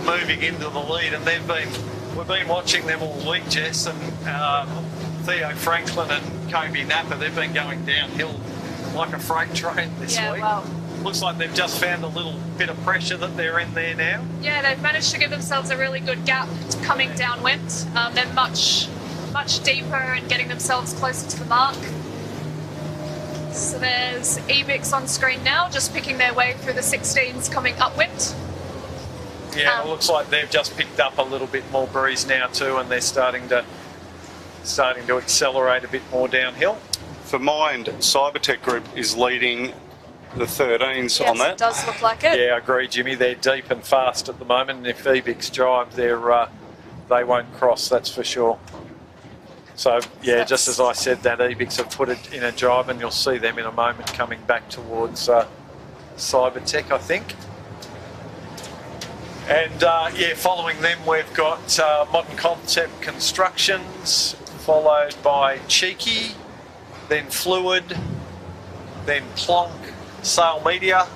moving into the lead, and we've been watching them all week, Jess, and Theo Franklin and Kobe Napa, they've been going downhill like a freight train this week. Well, looks like they've just found a little bit of pressure that they're in there now. Yeah, they've managed to give themselves a really good gap coming downwind. They're much deeper and getting themselves closer to the mark. So there's Ebix on screen now, just picking their way through the 16s coming upwind. Yeah, it looks like they've just picked up a little bit more breeze now too, and they're starting to accelerate a bit more downhill. For Mind, Cybertech Group is leading the 13s on Yes, that. it does look like it. Yeah, I agree, Jimmy. They're deep and fast at the moment, and if Ebix drive, they won't cross, that's for sure. So, yeah, just as I said, that Ebix have put it in a drive, and you'll see them in a moment coming back towards Cybertech, I think. And, following them, we've got Modern Concept Constructions, followed by Cheeky, then Fluid, then Plonk, Sail Media.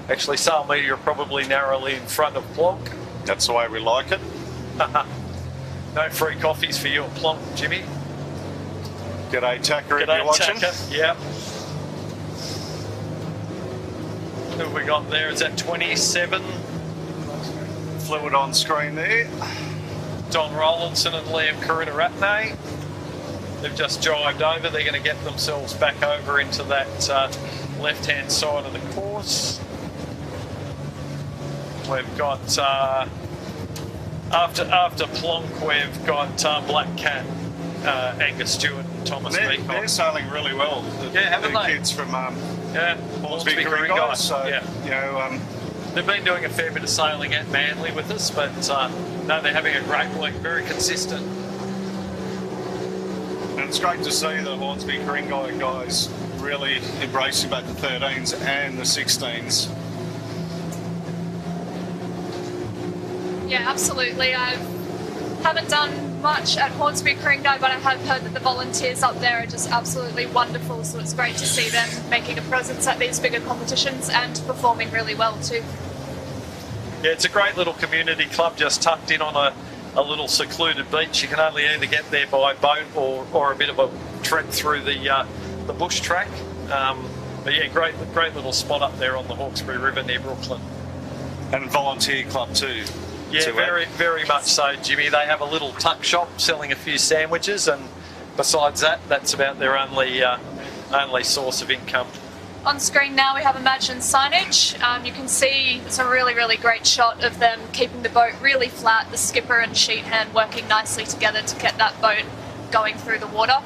Actually, Sail Media are probably narrowly in front of Plonk. That's the way we like it. No free coffees for you at Plonk, Jimmy. G'day, Tacker, if G'day, you're watching. Tacker. Yep. Who have we got there? Is that 27? Fluid on screen there. Don Rollinson and Liam Karitaratne. They've just jived over. They're going to get themselves back over into that left-hand side of the course. We've got, after Plonk, we've got Black Cat, Angus Stewart and Thomas Meekon. They're sailing really well. Haven't they? Kids from Hornsby Coringa. So, yeah. you know, they've been doing a fair bit of sailing at Manly with us, but no, they're having a great week, very consistent. and it's great to see the Hornsby Coringa guys really embracing both the 13s and the 16s. Yeah, absolutely. I haven't done much at Hornsby Coringa, but I have heard that the volunteers up there are just absolutely wonderful, so it's great to see them making a presence at these bigger competitions and performing really well too. Yeah, it's a great little community club just tucked in on a little secluded beach. You can only either get there by boat or a bit of a trek through the bush track. But yeah, great little spot up there on the Hawkesbury River near Brooklyn. And volunteer club too. Yeah, very much so, Jimmy. They have a little tuck shop selling a few sandwiches, and besides that, that's about their only source of income. On screen now we have Imagine signage. You can see it's a really great shot of them keeping the boat really flat, the skipper and sheet hand working nicely together to get that boat going through the water.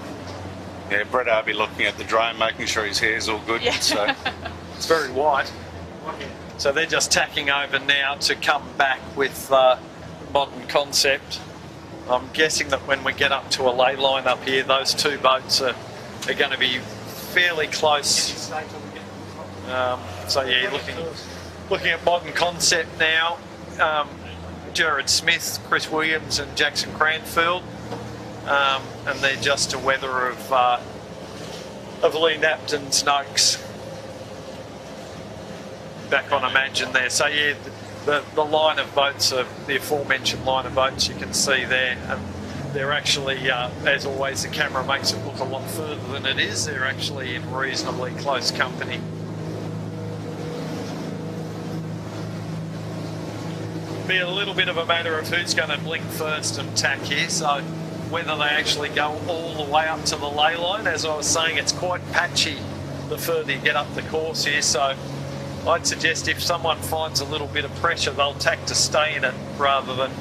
Yeah, Brett Arby looking at the drone, making sure his hair's all good. Yeah. So It's very white. So they're just tacking over now to come back with Modern Concept. I'm guessing that when we get up to a ley line up here, those two boats are going to be fairly close. So yeah, looking at Modern Concept now. Jared Smith, Chris Williams and Jackson Cranfield. And they're just to weather of Lee Napton's Noakes. Back on Imagine there. So yeah, the line of boats, the aforementioned line of boats you can see there, and they're actually, as always, the camera makes it look a lot further than it is. They're actually in reasonably close company. Be a little bit of a matter of who's going to blink first and tack here, so whether they actually go all the way up to the ley line. As I was saying, it's quite patchy the further you get up the course here, so I'd suggest if someone finds a little bit of pressure, they'll tack to stay in it rather than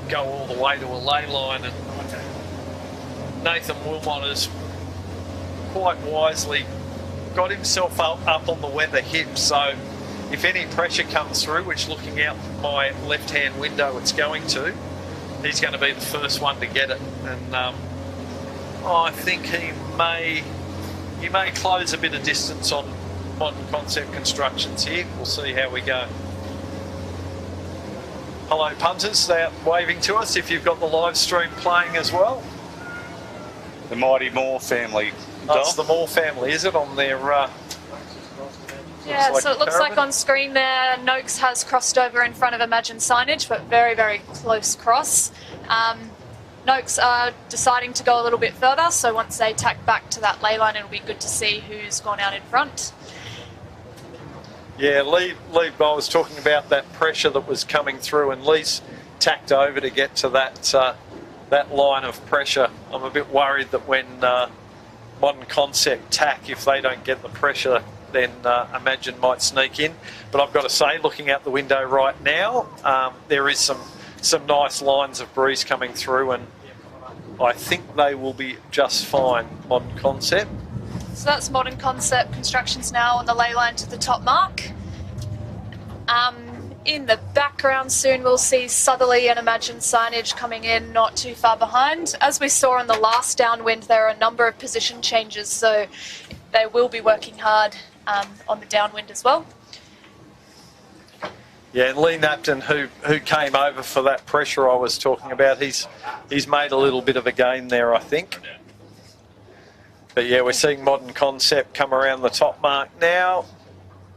go all the way to a ley line. And Nathan Wilmot has quite wisely got himself up on the weather hip, so if any pressure comes through, which looking out my left-hand window it's going to, he's going to be the first one to get it. And I think he may close a bit of distance on Modern Concept Constructions here. We'll see how we go. Hello punters, they're waving to us if you've got the live stream playing as well. The Mighty Moore family. That's the Moore family, is it, on their... Yeah, so it looks like on screen there, Noakes has crossed over in front of Imagine signage, but very, very close cross. Noakes are deciding to go a little bit further, so once they tack back to that ley line, it'll be good to see who's gone out in front. Yeah, Lee, I was talking about that pressure that was coming through, and Lee's tacked over to get to that line of pressure. I'm a bit worried that when Modern Concept tack, if they don't get the pressure, then Imagine might sneak in. But I've got to say, looking out the window right now, there is some nice lines of breeze coming through, and I think they will be just fine, Modern Concept. So that's Modern Concept Constructions now on the ley line to the top mark. In the background soon we'll see Southerly and Imagine signage coming in not too far behind. As we saw on the last downwind, there are a number of position changes, so they will be working hard on the downwind as well. Yeah, and Lee Napton, who came over for that pressure I was talking about, he's made a little bit of a gain there, I think. But yeah, we're seeing Modern Concept come around the top mark now.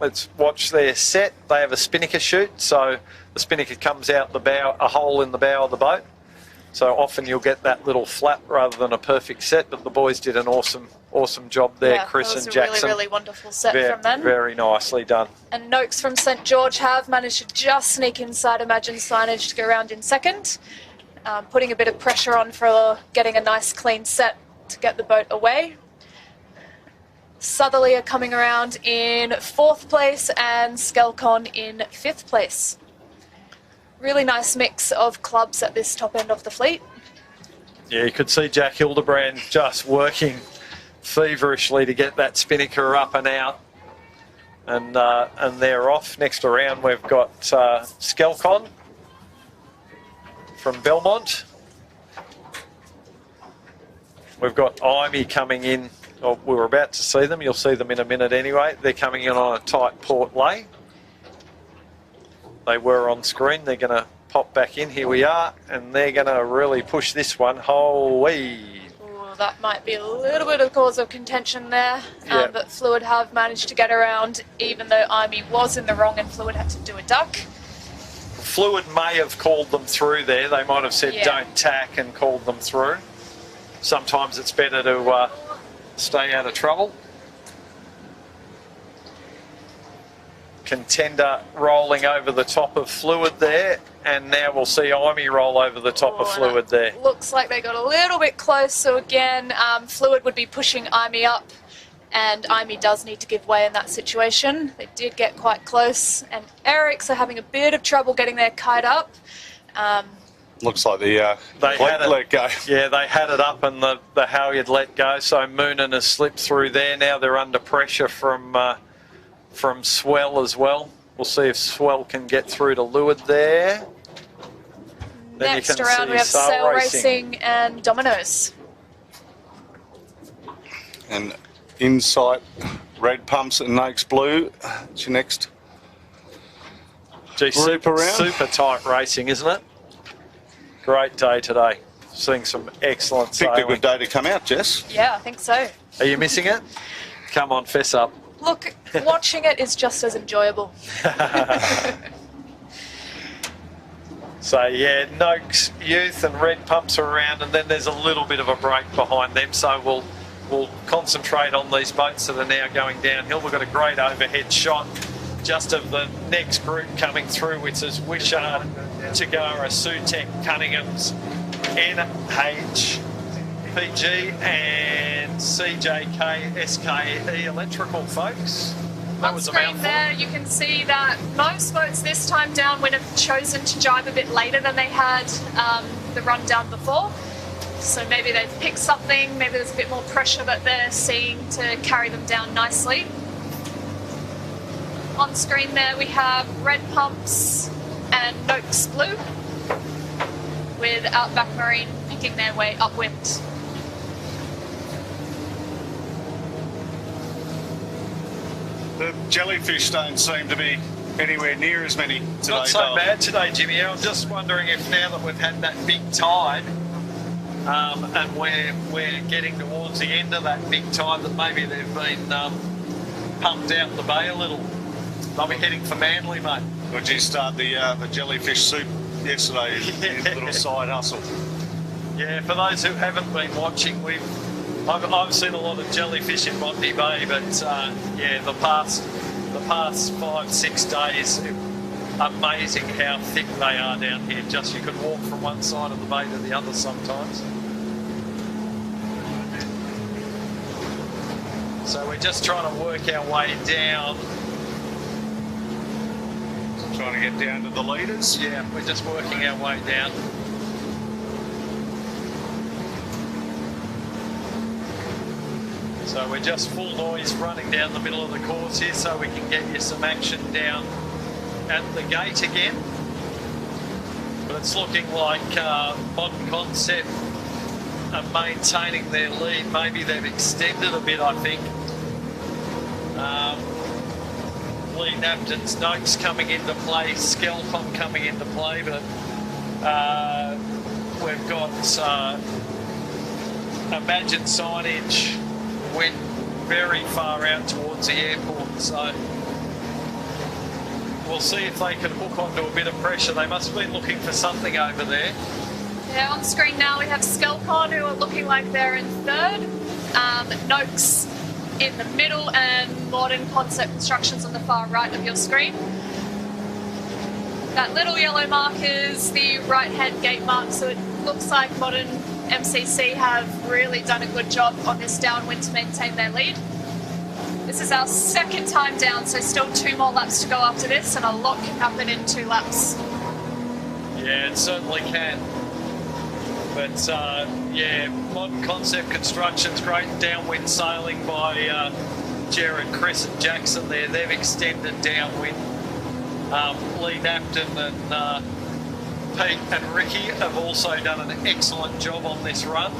Let's watch their set. They have a spinnaker chute, so the spinnaker comes out the bow, a hole in the bow of the boat. So often you'll get that little flap rather than a perfect set, but the boys did an awesome job there, yeah, Chris and Jackson. That was a really, really wonderful set from them. Very nicely done. And Noakes from St George have managed to just sneak inside Imagine signage to go around in second, putting a bit of pressure on for getting a nice clean set to get the boat away. Southerly are coming around in 4th place and Skelcon in 5th place. Really nice mix of clubs at this top end of the fleet. Yeah, you could see Jack Hildebrand just working feverishly to get that spinnaker up and out. And they're off. Next around we've got Skelcon from Belmont. We've got Imey coming in. Oh, we were about to see them. You'll see them in a minute anyway. They're coming in on a tight port lay. They were on screen. They're going to pop back in. Here we are. And they're going to really push this one. Holy. Ooh, that might be a little bit of cause of contention there. Yeah. But Fluid have managed to get around, even though Imey was in the wrong and Fluid had to do a duck. Fluid may have called them through there. They might have said, yeah, don't tack, and called them through. Sometimes it's better to stay out of trouble. Contender rolling over the top of Fluid there, and now we'll see Imey roll over the top of Fluid there. Looks like they got a little bit close, so again, Fluid would be pushing Imey up, and Imey does need to give way in that situation. They did get quite close, and Eric's are having a bit of trouble getting their kite up. Looks like they let go. Yeah, they had it up and the halyard let go, so Moonan has slipped through there. Now they're under pressure from swell as well. We'll see if Swell can get through to leeward there. Then Next you can around see we have Sail Sail Racing. Racing and Dominoes. And Insight, Red Pumps and Noakes Blue. It's your next Gee, group around. super tight racing, isn't it? Great day today. Seeing some excellent Picked a sailing. good day to come out, Jess. Yeah, I think so. Are you missing it? Come on, fess up. Look, watching it is just as enjoyable. So yeah, Noakes Youth and Red Pumps are around, and then there's a little bit of a break behind them. So we'll concentrate on these boats that are now going downhill. We've got a great overhead shot just of the next group coming through, which is Wishart, Tagara, Sutek, Cunningham's, NH, PG and CJK SKE Electrical, folks. That On was a screen mouthful. there, you can see that most boats this time downwind have chosen to jibe a bit later than they had the run down before. So maybe they've picked something, maybe there's a bit more pressure that they're seeing to carry them down nicely. On screen there we have Red Pumps and Noakes Blue, with Outback Marine picking their way upwind. The jellyfish don't seem to be anywhere near as many today. Not so bad today, Jimmy. I'm just wondering if now that we've had that big tide and we're getting towards the end of that big tide, that maybe they've been pumped out the bay a little. They'll be heading for Manly, mate. Would you start the jellyfish soup yesterday in a little side hustle? Yeah, for those who haven't been watching, I've seen a lot of jellyfish in Bondi Bay, but yeah, the past 5-6 days, amazing how thick they are down here. Just you could walk from one side of the bay to the other sometimes. So we're just trying to work our way down. Trying to get down to the leaders. Yeah, we're just working our way down. So we're just full noise running down the middle of the course here so we can get you some action down at the gate again. But it's looking like Modern Concept are maintaining their lead. Maybe they've extended a bit, I think. Lee Napton's Noakes coming into play, Skelcom coming into play, but we've got Imagine Signage went very far out towards the airport, so we'll see if they can hook onto a bit of pressure. They must have been looking for something over there. Yeah, on screen now we have Skelcon, who are looking like they're in third, Noakes in the middle, and Modern Concept Constructions on the far right of your screen. That little yellow mark is the right-hand gate mark, so it looks like Modern MCC have really done a good job on this downwind to maintain their lead. This is our second time down, so still 2 more laps to go after this, and a lot can happen in 2 laps. Yeah, it certainly can. But yeah, Modern Concept Construction's great downwind sailing by Jared, Chris and Jackson there. They've extended downwind. Lee Napton and Pete and Ricky have also done an excellent job on this run.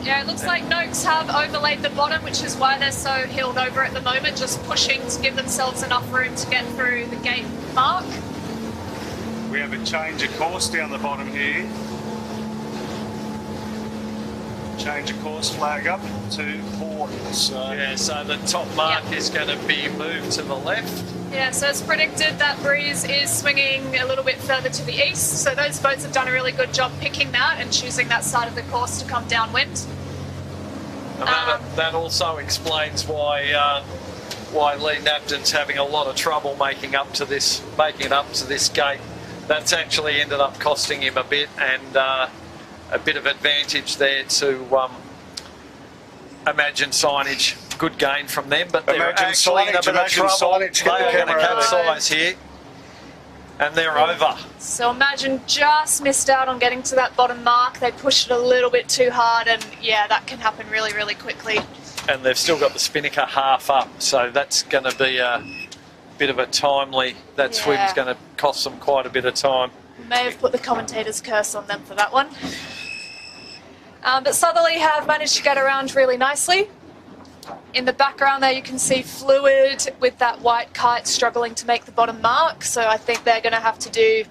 Yeah, it looks like Noakes have overlaid the bottom, which is why they're so heeled over at the moment, just pushing to give themselves enough room to get through the gate mark. We have a change of course down the bottom here. Change of course flag up to port. So Yeah, so the top mark is going to be moved to the left. Yeah, so as predicted, that breeze is swinging a little bit further to the east, so those boats have done a really good job picking that and choosing that side of the course to come downwind. And that also explains why Lee Napton's having a lot of trouble making it up to this gate. That's actually ended up costing him a bit, and a bit of advantage there to Imagine Signage. Good gain from them, but they're Imagine actually in a Signage, bit of Imagine trouble. Signage, They get the are going to camera out capsize here, and they're over. So Imagine just missed out on getting to that bottom mark. They pushed it a little bit too hard, and yeah, that can happen really, really quickly. And they've still got the spinnaker half up, so that's going to be a bit of a timely, that Yeah. swim's going to cost them quite a bit of time. May have put the commentator's curse on them for that one. But Southerly have managed to get around really nicely. In the background there you can see Fluid with that white kite struggling to make the bottom mark, so I think they're going to have to do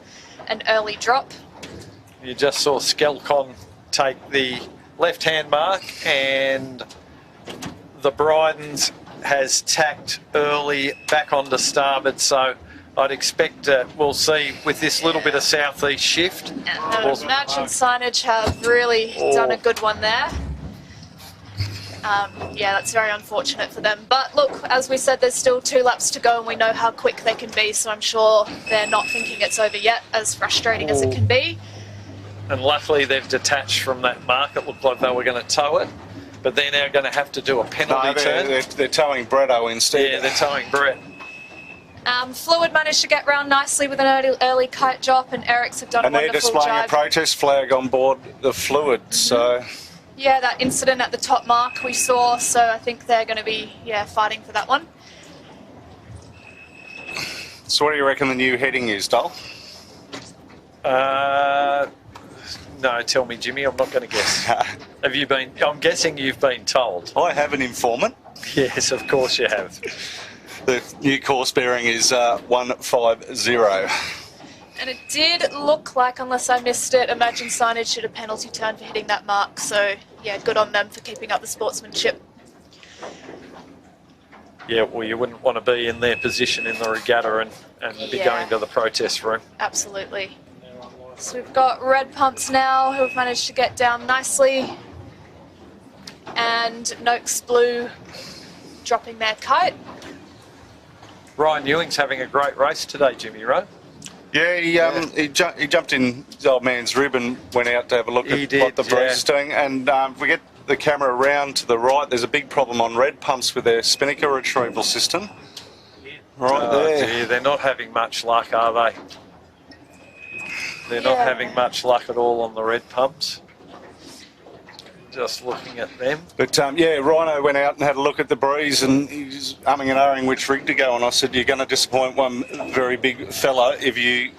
an early drop. You just saw Skelcon take the left-hand mark, and the Bryden's has tacked early back onto starboard, so I'd expect we'll see with this little bit of southeast shift. And the Imagine Signage have really done a good one there. Yeah, that's very unfortunate for them. But look, as we said, there's still 2 laps to go and we know how quick they can be, so I'm sure they're not thinking it's over yet, as frustrating as it can be. And luckily they've detached from that mark. It looked like they were going to tow it, but they're now going to have to do a penalty turn. They're towing Bretto instead. Yeah, they're towing Brett. Fluid managed to get round nicely with an early kite drop, and Eric's have done a And they're wonderful displaying job. a protest flag on board the Fluid, so... Yeah, that incident at the top mark we saw, so I think they're going to be, fighting for that one. So what do you reckon the new heading is, Dole? No, tell me, Jimmy, I'm not going to guess. Have you been, I'm guessing you've been told. I have an informant. Yes, of course you have. The new course bearing is 150. And it did look like, unless I missed it, Imagine Signage did a penalty turn for hitting that mark. So, yeah, good on them for keeping up the sportsmanship. Yeah, well, you wouldn't want to be in their position in the regatta and be going to the protest room. Absolutely. So we've got Red Pumps now, who have managed to get down nicely. And Noakes Blue dropping their kite. Ryan Ewing's having a great race today, Jimmy, right? Yeah, he jumped in his old man's rib and went out to have a look at what the breeze is doing. And if we get the camera around to the right, there's a big problem on Red Pumps with their spinnaker retrieval system. Right there. Dear, they're not having much luck, are they? They're not having much luck at all on the Red Pumps. Just looking at them. But Rhino went out and had a look at the breeze, and he was umming and ahhing which rig to go on. I said, you're going to disappoint one very big fella if you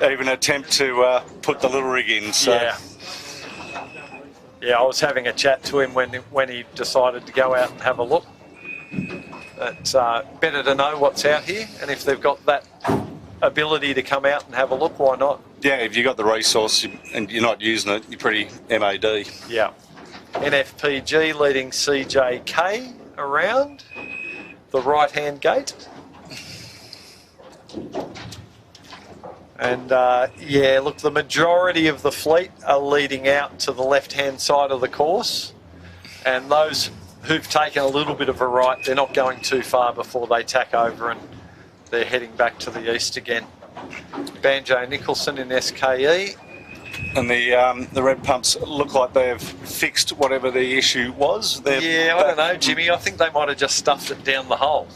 even attempt to put the little rig in. So. Yeah, I was having a chat to him when he decided to go out and have a look. It's better to know what's out here, and if they've got that ability to come out and have a look, why not? Yeah, if you've got the resource and you're not using it, you're pretty MAD. Yeah. NFPG leading CJK around the right-hand gate. And look, the majority of the fleet are leading out to the left-hand side of the course. And those who've taken a little bit of a right, they're not going too far before they tack over and they're heading back to the east again. Banjo Nicholson in SKE. And the Red Pumps look like they've fixed whatever the issue was. I don't know, Jimmy. I think they might have just stuffed it down the hole.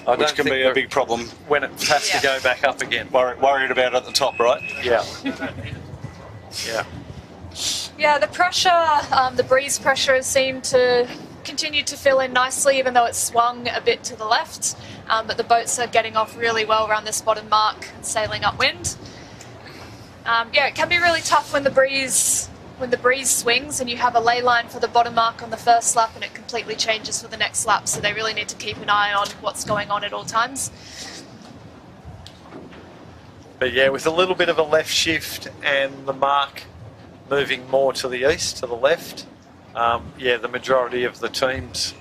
Which can be a big problem. When it has to go back up again. Worried about it at the top, right? Yeah. Yeah. Yeah, the pressure, the breeze pressure has seemed to continue to fill in nicely, even though it's swung a bit to the left. But the boats are getting off really well around this bottom mark and sailing upwind. It can be really tough when the breeze swings and you have a ley line for the bottom mark on the first lap and it completely changes for the next lap. So they really need to keep an eye on what's going on at all times. But yeah, with a little bit of a left shift and the mark moving more to the east, to the left, the majority of the teams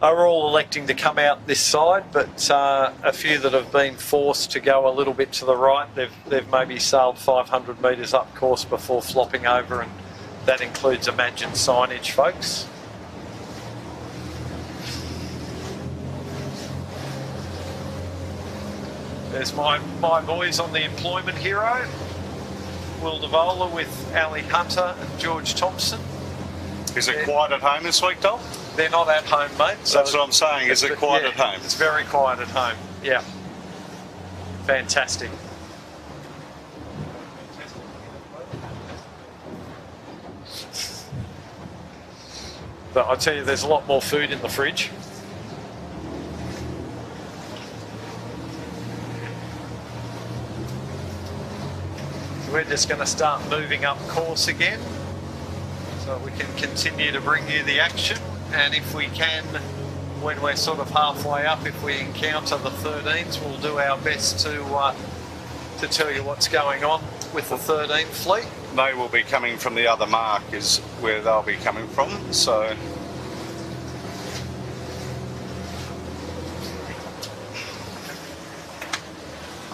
are all electing to come out this side, but a few that have been forced to go a little bit to the right, they've maybe sailed 500 metres up course before flopping over, and that includes Imagine Signage, folks. There's my boys on the Employment Hero, Will DeVola with Ali Hunter and George Thompson. Is it quiet at home this week, Dol? They're not at home, mate. So that's what I'm saying. Is it quiet at home? It's very quiet at home. Yeah. Fantastic. But I tell you, there's a lot more food in the fridge. we're just going to start moving up course again so we can continue to bring you the action. And if we can, when we're sort of halfway up, if we encounter the 13s, we'll do our best to tell you what's going on with the 13 fleet. They will be coming from the other mark is where they'll be coming from, so...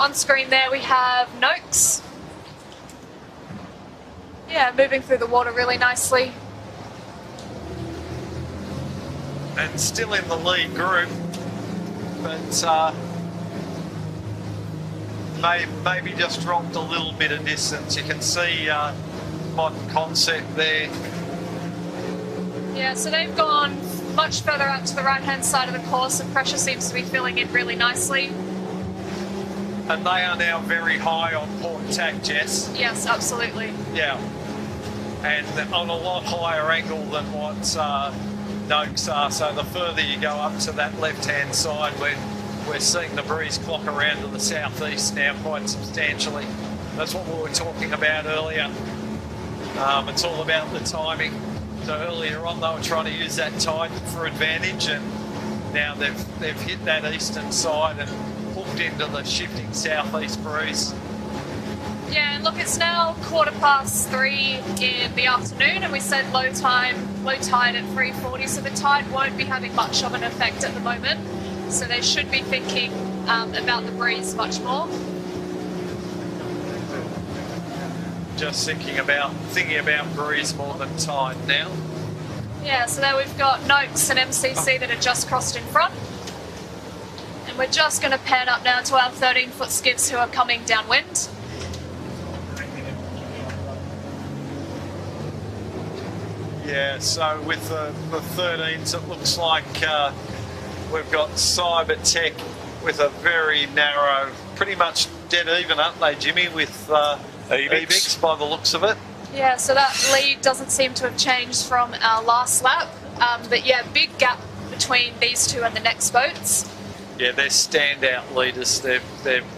On screen there we have Noakes. Yeah, moving through the water really nicely. And still in the lead group, but maybe just dropped a little bit of distance. You can see Modern Concept there. Yeah, so they've gone much further out to the right-hand side of the course, and pressure seems to be filling in really nicely. And they are now very high on port tack, Jess. Yes, absolutely. Yeah. And on a lot higher angle than what Noakes are. So the further you go up to that left-hand side, we're seeing the breeze clock around to the southeast now quite substantially. That's what we were talking about earlier. It's all about the timing. So earlier on, they were trying to use that tide for advantage, and now they've hit that eastern side and hooked into the shifting southeast breeze. Yeah, and look, it's now 3:15 in the afternoon, and we said low tide at 3:40, so the tide won't be having much of an effect at the moment. So they should be thinking about the breeze much more. Just thinking about breeze more than tide now. Yeah, so there we've got Noakes and MCC that are just crossed in front. And we're just going to pan up now to our 13-foot skiffs who are coming downwind. Yeah, so with the 13s, it looks like we've got Cybertech with a very narrow, pretty much dead even, aren't they, Jimmy, with Ebix by the looks of it? Yeah, so that lead doesn't seem to have changed from our last lap. But yeah, big gap between these two and the next boats. Yeah, they're standout leaders. They're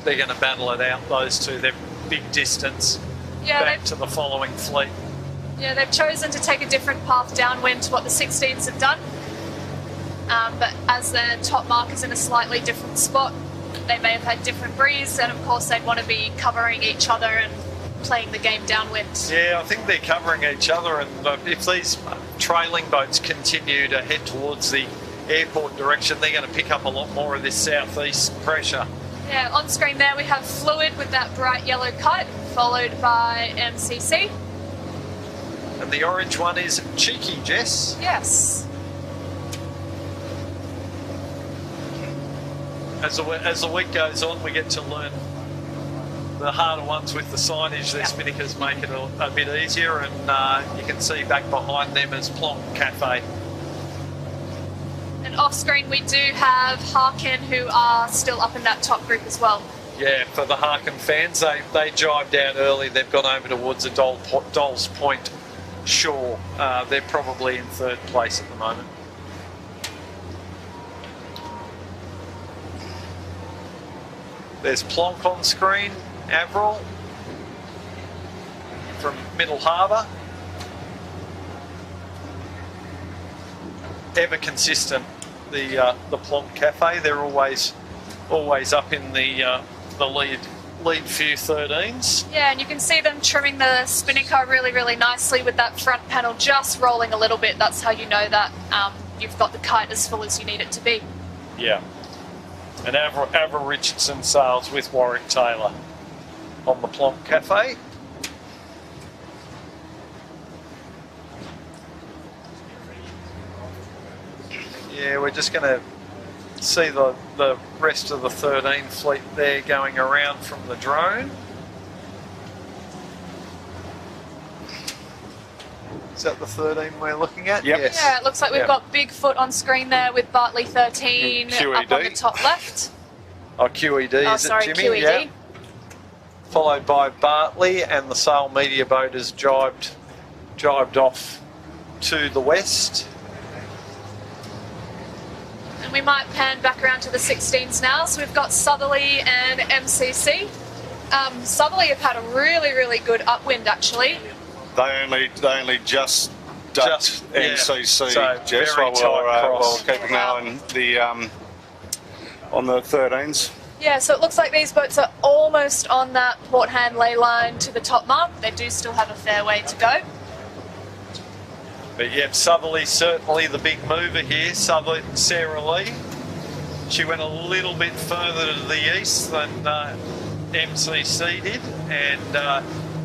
going to battle it out, those two. They're big distance back to the following fleet. Yeah, they've chosen to take a different path downwind to what the 16s have done. But as their top mark is in a slightly different spot, they may have had different breeze, and of course they'd want to be covering each other and playing the game downwind. Yeah, I think they're covering each other, and if these trailing boats continue to head towards the airport direction, they're going to pick up a lot more of this southeast pressure. Yeah, on screen there we have Fluid with that bright yellow kite, followed by MCC. And the orange one is Cheeky, Jess. Yes. As the week goes on, we get to learn the harder ones with the signage. Their spinnakers make it a bit easier, and you can see back behind them is Plonk Cafe. And off screen we do have Harkin, who are still up in that top group as well. Yeah, for the Harkin fans, they jived out early. They've gone over towards the Dolls Point shore. They're probably in third place at the moment. There's Plonk on screen, Avril from Middle Harbour. Ever consistent, the Plonk Cafe. They're always up in the lead few 13s. Yeah, and you can see them trimming the spinnaker really, really nicely with that front panel just rolling a little bit. That's how you know that you've got the kite as full as you need it to be. Yeah. And Avril Richardson sails with Warwick Taylor on the Plonk Cafe. Yeah, we're just going to see the rest of the 13 fleet there going around from the drone. Is that the 13 we're looking at? Yep. Yes. Yeah, it looks like we've got Bigfoot on screen there with Bartley 13 up on the top left. Oh, QED, Oh, is sorry, it, Jimmy? QED. Yeah. Followed by Bartley, and the Sail Media boat has jibed off to the west. And we might pan back around to the 16s now. So we've got Southerly and MCC. Southerly have had a really good upwind actually. They only just ducked MCC, So Jess, very while tight we're cross. keeping an eye on the 13s. Yeah, so it looks like these boats are almost on that port hand ley line to the top mark. They do still have a fair way to go. But yeah, Southerly certainly the big mover here. Southerly, Sarah Lee. She went a little bit further to the east than MCC did, and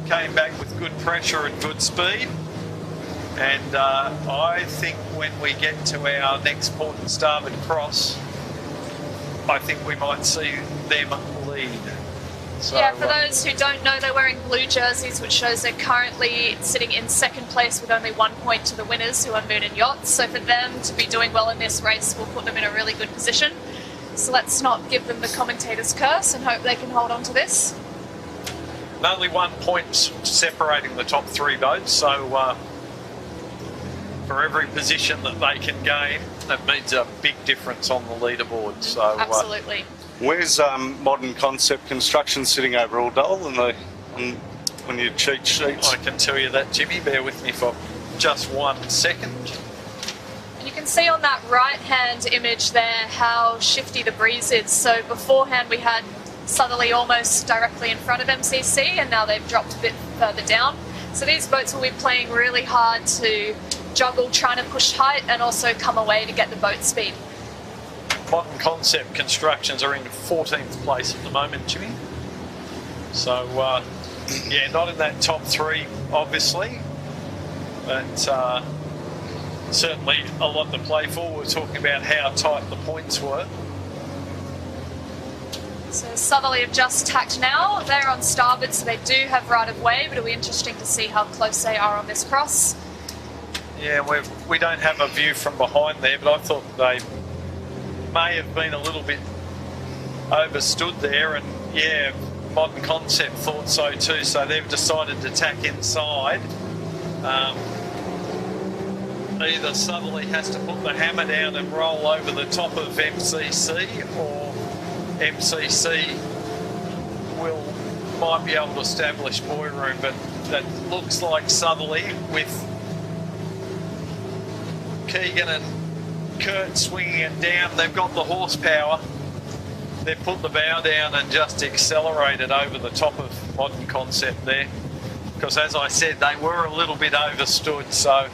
came back with good pressure and good speed. And I think when we get to our next port and starboard cross, I think we might see them lead. So, Yeah, for those who don't know, they're wearing blue jerseys, which shows they're currently sitting in second place with only 1 point to the winners, who are Moon and Yachts. So for them to be doing well in this race will put them in a really good position. So let's not give them the commentator's curse and hope they can hold on to this. And only 1 point separating the top 3 boats, so for every position that they can gain, that means a big difference on the leaderboard. So Absolutely. Where's Modern Concept Construction sitting over all dull on your cheat sheets? I can tell you that, Jimmy. Bear with me for just 1 second. And you can see on that right-hand image there how shifty the breeze is. So beforehand we had Southerly almost directly in front of MCC, and now they've dropped a bit further down. So these boats will be playing really hard to juggle trying to push height and also come away to get the boat speed. Modern Concept Constructions are in 14th place at the moment, Jimmy. So, yeah, not in that top 3, obviously, but certainly a lot to play for. We're talking about how tight the points were. So Southerly have just tacked now. They're on starboard, so they do have right of way, but it'll be interesting to see how close they are on this cross. Yeah, we don't have a view from behind there, but I thought they may have been a little bit overstood there, and yeah, Modern Concept thought so too, so they've decided to tack inside. Either Southerly has to put the hammer down and roll over the top of MCC, or MCC might be able to establish buoy room, but that looks like Southerly, with Keegan and Kurt swinging it down. They've got the horsepower. They've put the bow down and just accelerated over the top of Modern Concept there. Because as I said, they were a little bit overstood, so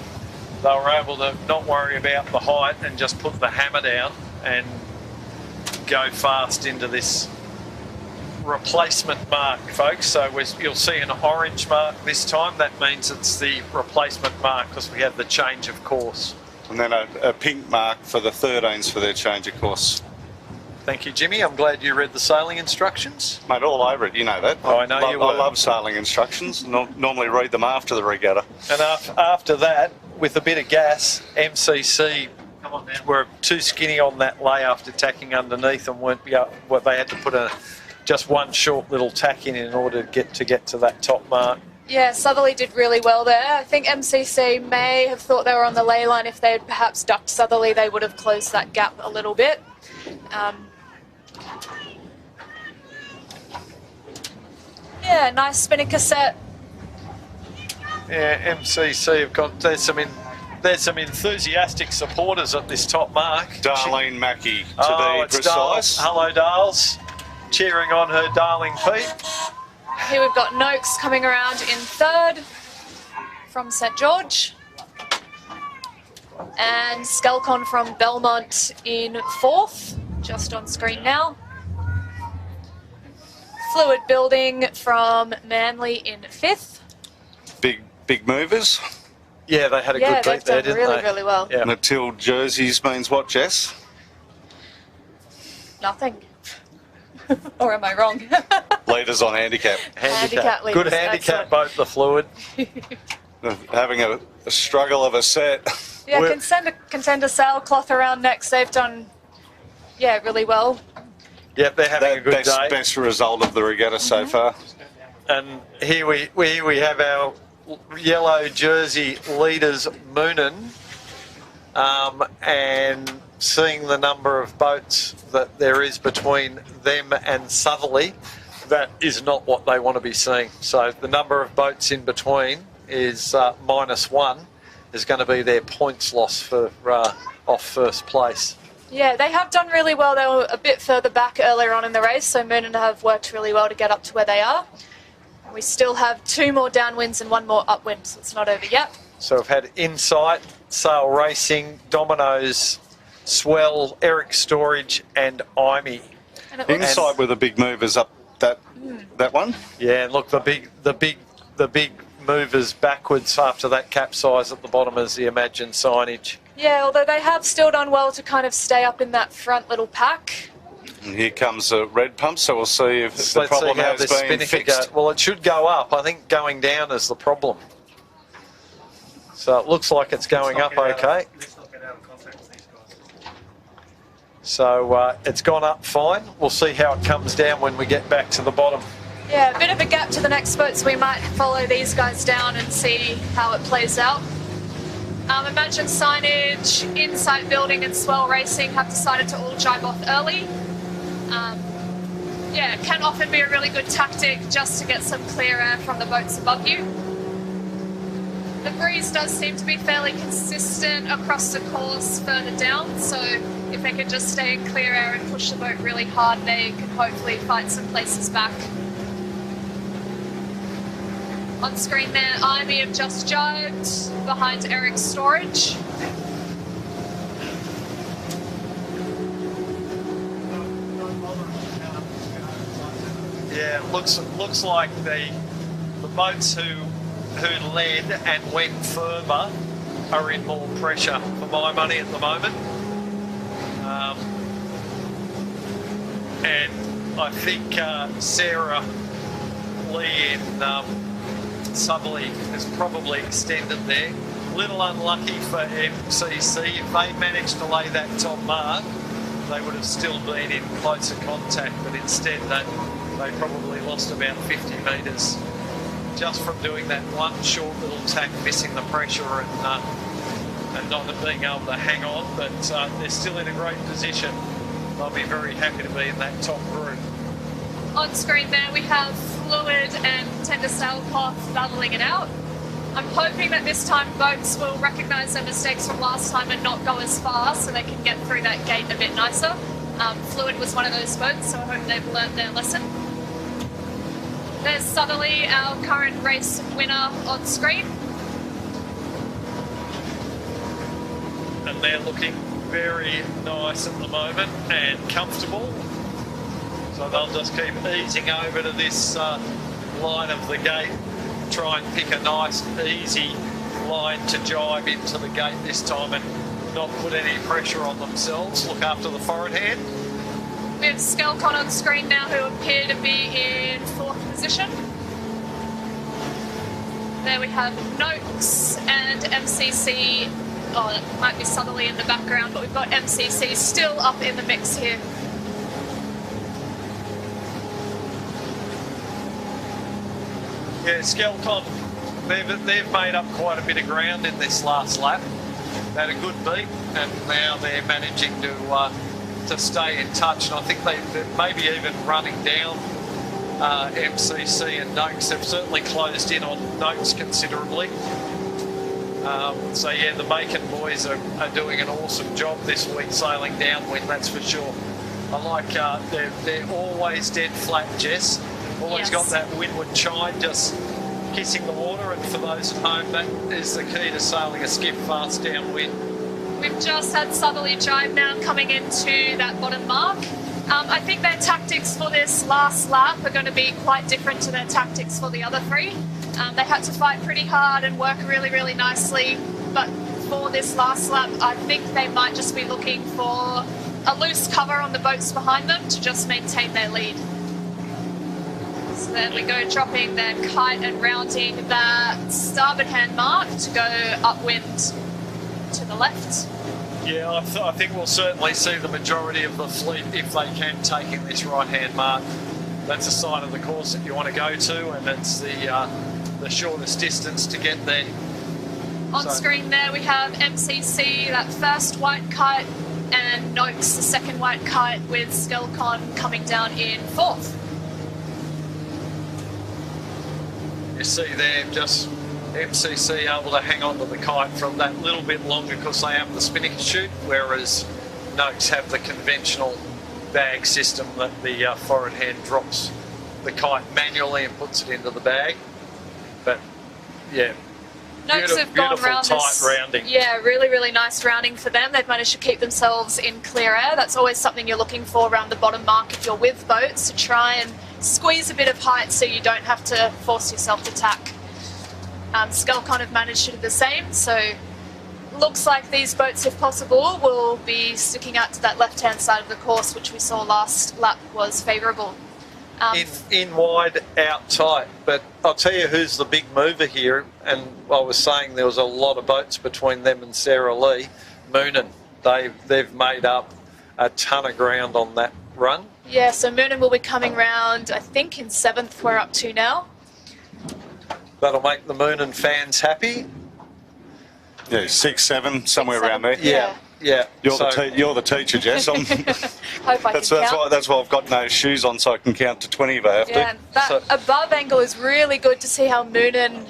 they were able to not worry about the height and just put the hammer down and go fast into this replacement mark, folks. So you'll see an orange mark this time. That means it's the replacement mark because we have the change of course. And then a pink mark for the 13s for their change of course. Thank you, Jimmy. I'm glad you read the sailing instructions. Mate, all over it, you know that. Oh, I know you were. I love sailing instructions. Normally read them after the regatta. And after that, with a bit of gas, MCC were too skinny on that lay after tacking underneath, and they had to put just one short little tack in order to get to that top mark. Yeah, Southerly did really well there. I think MCC may have thought they were on the ley line. If they had perhaps ducked Southerly, they would have closed that gap a little bit. Yeah, nice spinning cassette. Yeah, MCC have got there's some enthusiastic supporters at this top mark. Darlene Mackey, to be it's precise. Dales. Hello, Dales. Cheering on her darling Pete. Here we've got Noakes coming around in third from St George. And Skelcon from Belmont in fourth, just on screen now. Fluid Building from Manly in fifth. Big movers. Yeah, they had a good beat there, didn't really, they? really well. Yeah. Matilde jerseys means what, Jess? Nothing. Or am I wrong? Leaders on handicap. Handicap leaders, Good handicap excellent. boat, the Fluid. Having a struggle of a set. Yeah, contender sailcloth around next. They've done, really well. Yep, they're having a good day. Best result of the regatta so far. And here we have our yellow jersey leaders, Moonen, and seeing the number of boats that there is between them and Southerly, that is not what they want to be seeing. So the number of boats in between is -1 is going to be their points loss for off first place. Yeah, they have done really well. They were a bit further back earlier on in the race, so Moonen have worked really well to get up to where they are. We still have 2 more downwinds and 1 more upwind, so it's not over yet. So we've had Insight, Sail Racing, Domino's, Swell, Eric Storage and Imey. Insight were the big movers up that one. Yeah, and look, the big movers backwards after that capsize at the bottom is the Imagine signage. Yeah, although they have still done well to kind of stay up in that front little pack. And here comes a red pump, so we'll see if the Let's problem see how has this been Spinnaker fixed. Well, it should go up. I think going down is the problem. So it looks like it's going up okay. So it's gone up fine. We'll see how it comes down when we get back to the bottom. Yeah, a bit of a gap to the next boat, so we might follow these guys down and see how it plays out. Imagine Signage, Insight Building and Swell Racing have decided to all drive off early. Yeah, it can often be a really good tactic just to get some clear air from the boats above you. The breeze does seem to be fairly consistent across the course further down, so if they can just stay in clear air and push the boat really hard, they can hopefully find some places back. On screen there, Imey have just jibed behind Eric's Storage. Yeah, it looks like the boats who led and went further are in more pressure for my money at the moment. And I think Sarah Lee in Southerly has probably extended there. Little unlucky for MCC. If they managed to lay that top mark, they would have still been in closer contact, but instead they probably lost about 50 metres just from doing that one short little tack, missing the pressure and not being able to hang on, but they're still in a great position. I'll be very happy to be in that top group. On screen there we have Fluid and Tender Sailcloth battling it out. I'm hoping that this time boats will recognise their mistakes from last time and not go as far so they can get through that gate a bit nicer. Fluid was one of those boats, so I hope they've learnt their lesson. There's Southerly, our current race winner, on screen. And they're looking very nice at the moment and comfortable. So they'll just keep easing over to this line of the gate, try and pick a nice, easy line to jibe into the gate this time and not put any pressure on themselves. Look after the forward hand. We have Skelcon on screen now, who appear to be in 4th position. There we have Noakes and MCC. Oh, it might be Southerly in the background, but we've got MCC still up in the mix here. Yeah, Skelcon, they've made up quite a bit of ground in this last lap. They had a good beat, and now they're managing to stay in touch. And I think they're maybe even running down MCC and Noakes. They've certainly closed in on Noakes considerably. So yeah, the Macon boys are doing an awesome job this week sailing downwind, that's for sure. I like they're always dead flat, Jess. Always got that windward chine just kissing the water, and for those at home, that is the key to sailing a skiff fast downwind. We've just had Southerly jibe now coming into that bottom mark. I think their tactics for this last lap are going to be quite different to their tactics for the other three. They had to fight pretty hard and work really, really nicely, but for this last lap, I think they might just be looking for a loose cover on the boats behind them to just maintain their lead. So there we go, dropping their kite and rounding that starboard hand mark to go upwind to the left. Yeah, I think we'll certainly see the majority of the fleet, if they can, taking this right-hand mark. That's a sign of the course that you want to go to, and it's the shortest distance to get there. On screen there we have MCC, that first white kite, and Noakes, the second white kite, with Skelcon coming down in 4th. see there, just MCC able to hang on to the kite from that little bit longer because they have the spinnaker chute, whereas Noakes have the conventional bag system that the forward hand drops the kite manually and puts it into the bag. But yeah, Noakes have gone beautiful round tight this. rounding. Yeah, really, really nice rounding for them. They've managed to keep themselves in clear air. That's always something you're looking for around the bottom mark if you're with boats, to try and squeeze a bit of height so you don't have to force yourself to tack. Skelcon have managed to do the same, so looks like these boats, if possible, will be sticking out to that left-hand side of the course, which we saw last lap was favourable. In wide, out tight. But I'll tell you who's the big mover here, and I was saying there was a lot of boats between them and Sarah Lee. Moonan, they've made up a ton of ground on that run. Yeah, so Moonan will be coming round, I think, in 7th we're up to now. That'll make the Moonan fans happy. Yeah, 6, 7, somewhere around there. Yeah. You're the teacher, Jess. Hope I That's can count. why I've got no shoes on, so I can count to 20 if I have Yeah, to. that above angle is really good to see how Moonan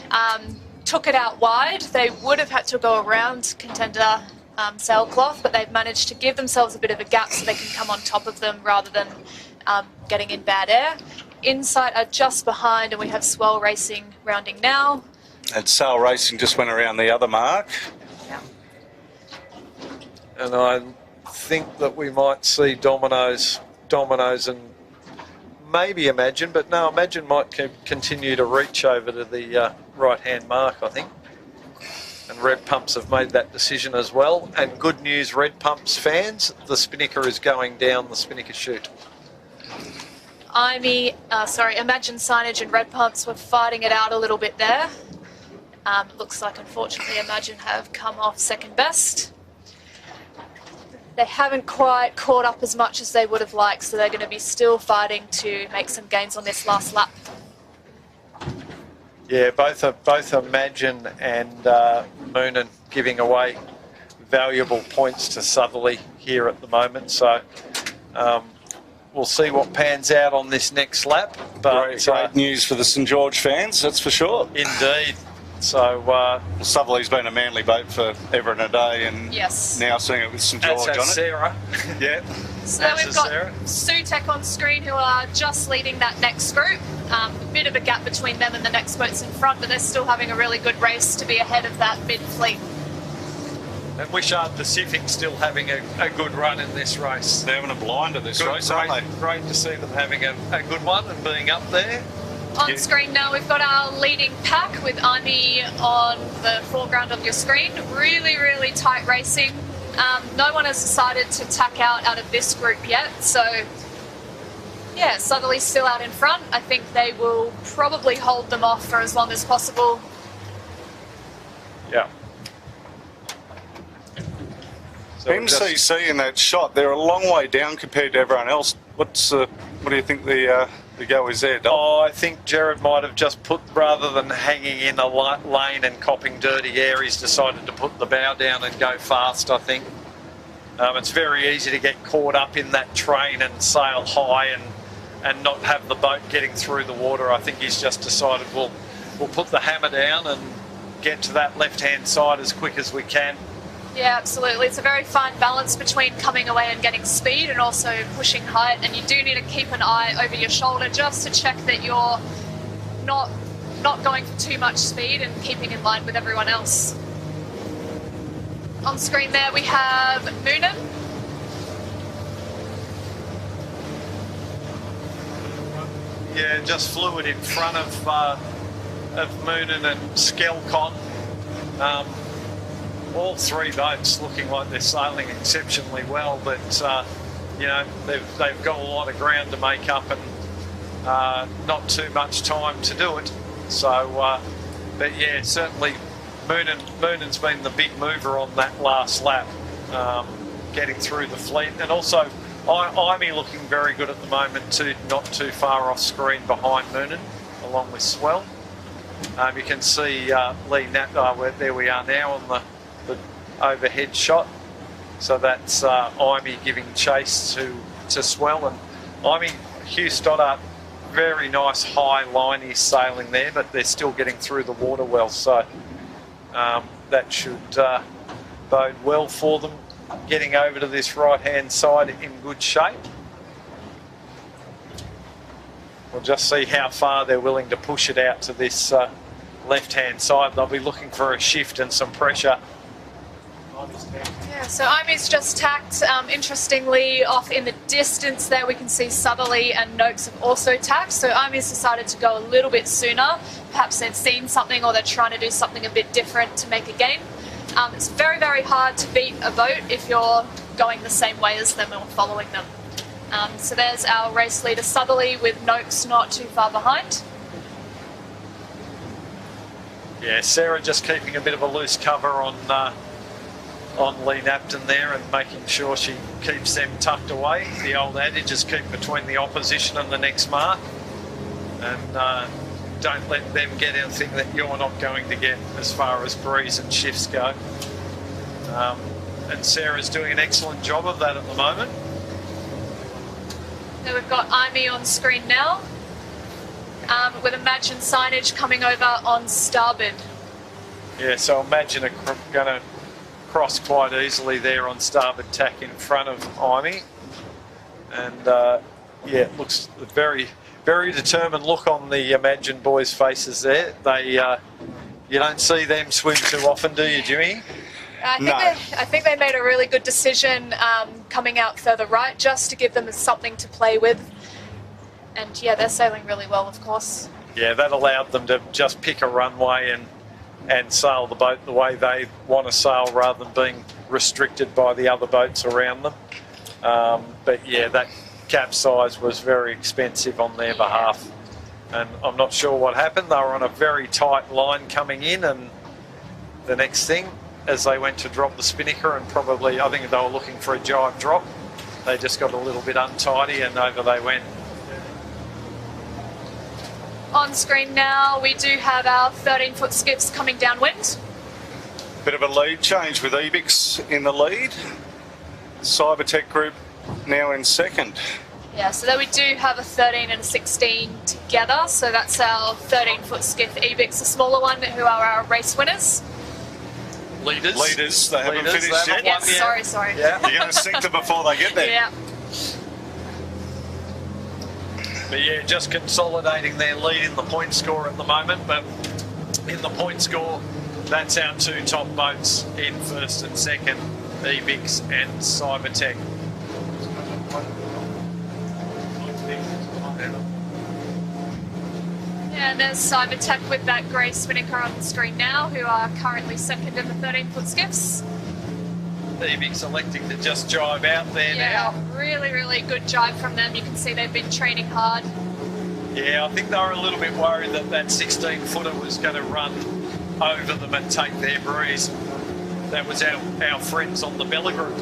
took it out wide. They would have had to go around contender sailcloth, but they've managed to give themselves a bit of a gap so they can come on top of them rather than getting in bad air. Insight are just behind, and we have Swell Racing rounding now. And Sail Racing just went around the other mark. Yeah. And I think that we might see Dominoes and maybe Imagine, but no, Imagine might continue to reach over to the right-hand mark, I think. And Red Pumps have made that decision as well. And good news, Red Pumps fans, the spinnaker is going down the spinnaker chute. Imagine Signage and Red Pumps were fighting it out a little bit there. It looks like, unfortunately, Imagine have come off second best. They haven't quite caught up as much as they would have liked, so they're going to be still fighting to make some gains on this last lap. Yeah, both Imagine and Moonan giving away valuable points to Southerly here at the moment. So we'll see what pans out on this next lap. But Great news for the St George fans, that's for sure. Indeed. So Southerly's been a manly boat for ever and a day, and Yes. now seeing it with St George as on it. Sarah. Yeah. So now That's we've got Sarah. Sutek on screen, who are just leading that next group. A bit of a gap between them and the next boats in front, but they're still having a really good race to be ahead of that mid-fleet. And Wishart Pacific still having a good run in this race. They're having a blind at this race, aren't they? Great to see them having a good one and being up there. On screen now, we've got our leading pack with Army on the foreground of your screen. Really, really tight racing. No one has decided to tack out of this group yet, so yeah, Southerly's still out in front. I think they will probably hold them off for as long as possible. Yeah. So MCC in that shot, they're a long way down compared to everyone else. What do you think the go is there, Dom? Oh, I think Jared might have just put, rather than hanging in a lane and copping dirty air, he's decided to put the bow down and go fast, I think. It's very easy to get caught up in that train and sail high and not have the boat getting through the water. I think he's just decided we'll put the hammer down and get to that left-hand side as quick as we can. Yeah, absolutely. It's a very fine balance between coming away and getting speed and also pushing height, and you do need to keep an eye over your shoulder just to check that you're not going for too much speed and keeping in line with everyone else. On screen there we have Moonan. Yeah, just fluid in front of Moonan and Skelcon. All three boats looking like they're sailing exceptionally well, but you know, they've got a lot of ground to make up and not too much time to do it. So, but yeah, certainly Moonan's been the big mover on that last lap, getting through the fleet, and also Imey looking very good at the moment too, not too far off screen behind Moonan, along with Swell. You can see Lee Nat, there we are now on the overhead shot. So that's Imey giving chase to Swell, and Imey, Hugh Stoddart very nice high line he's sailing there, but they're still getting through the water well, so that should bode well for them, getting over to this right-hand side in good shape. We'll just see how far they're willing to push it out to this left-hand side. They'll be looking for a shift and some pressure. Yeah, so Imi's just tacked. Interestingly, off in the distance there, we can see Southerly and Noakes have also tacked. So Imi's decided to go a little bit sooner. Perhaps they've seen something or they're trying to do something a bit different to make a gain. It's very, very hard to beat a boat if you're going the same way as them or following them. So there's our race leader Southerly with Noakes not too far behind. Yeah, Sarah just keeping a bit of a loose cover on Lee Napton there and making sure she keeps them tucked away. The old adage is keep between the opposition and the next mark, and don't let them get anything that you're not going to get as far as breeze and shifts go. And Sarah's doing an excellent job of that at the moment. So we've got Imi on screen now, with Imagine signage coming over on starboard. Yeah, so Imagine are going to cross quite easily there on starboard tack in front of Imi. And yeah, it looks very, very determined look on the Imagine boys' faces there. They, you don't see them swim too often, do you, Jimmy? I think they made a really good decision coming out further right just to give them something to play with. And yeah, they're sailing really well, of course. Yeah, that allowed them to just pick a runway and sail the boat the way they want to sail rather than being restricted by the other boats around them. But yeah, that capsize was very expensive on their behalf. And I'm not sure what happened. They were on a very tight line coming in, and the next thing, as they went to drop the spinnaker, and probably, I think they were looking for a jibe drop, they just got a little bit untidy and over they went. On screen now, we do have our 13-foot skiffs coming downwind. Bit of a lead change with Ebix in the lead. Cybertech Group now in second. Yeah, so there we do have a 13 and a 16 together. So that's our 13-foot skiff Ebix, the smaller one, who are our race winners. Leaders, they haven't finished yet. Yes, sorry. Yeah. You're going to sink them before they get there. Yeah. But yeah, just consolidating their lead in the point score at the moment. But in the point score, that's our two top boats in first and second, Ebix and Cybertech. Yeah, and there's Cybertech with that grey spinnaker on the screen now, who are currently second in the 13-foot skiffs. Ebix electing to just jibe out there now. Yeah, really, really good jibe from them. You can see they've been training hard. Yeah, I think they were a little bit worried that that 16-footer was going to run over them and take their breeze. That was our friends on the Bella Group.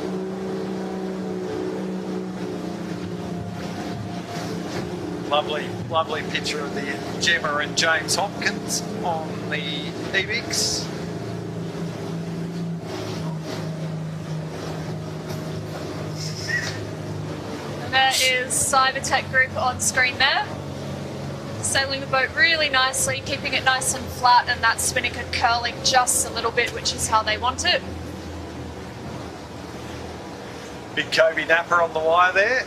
Lovely picture of the Gemma and James Hopkins on the Ebix. And there is Cybertech Group on screen there. Sailing the boat really nicely, keeping it nice and flat, and that spinnaker curling just a little bit, which is how they want it. Big Kobe Napper on the wire there.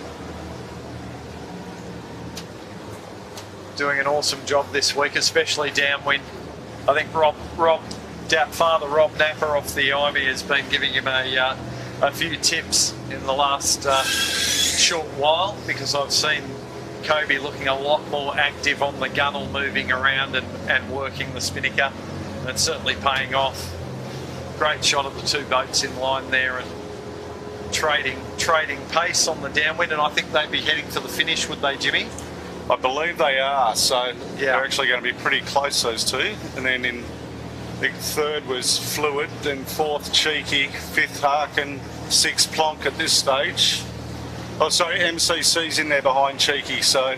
Doing an awesome job this week, especially downwind. I think Father Rob Napper off the Ivy has been giving him a few tips in the last short while, because I've seen Kobe looking a lot more active on the gunnel, moving around and working the spinnaker, and certainly paying off. Great shot of the two boats in line there and trading pace on the downwind, and I think they'd be heading for the finish, would they, Jimmy? I believe they are, so they're actually going to be pretty close, those two. And then in the third was Fluid, then fourth Cheeky, fifth Harkin, sixth Plonk at this stage. Oh, sorry, MCC's in there behind Cheeky, so...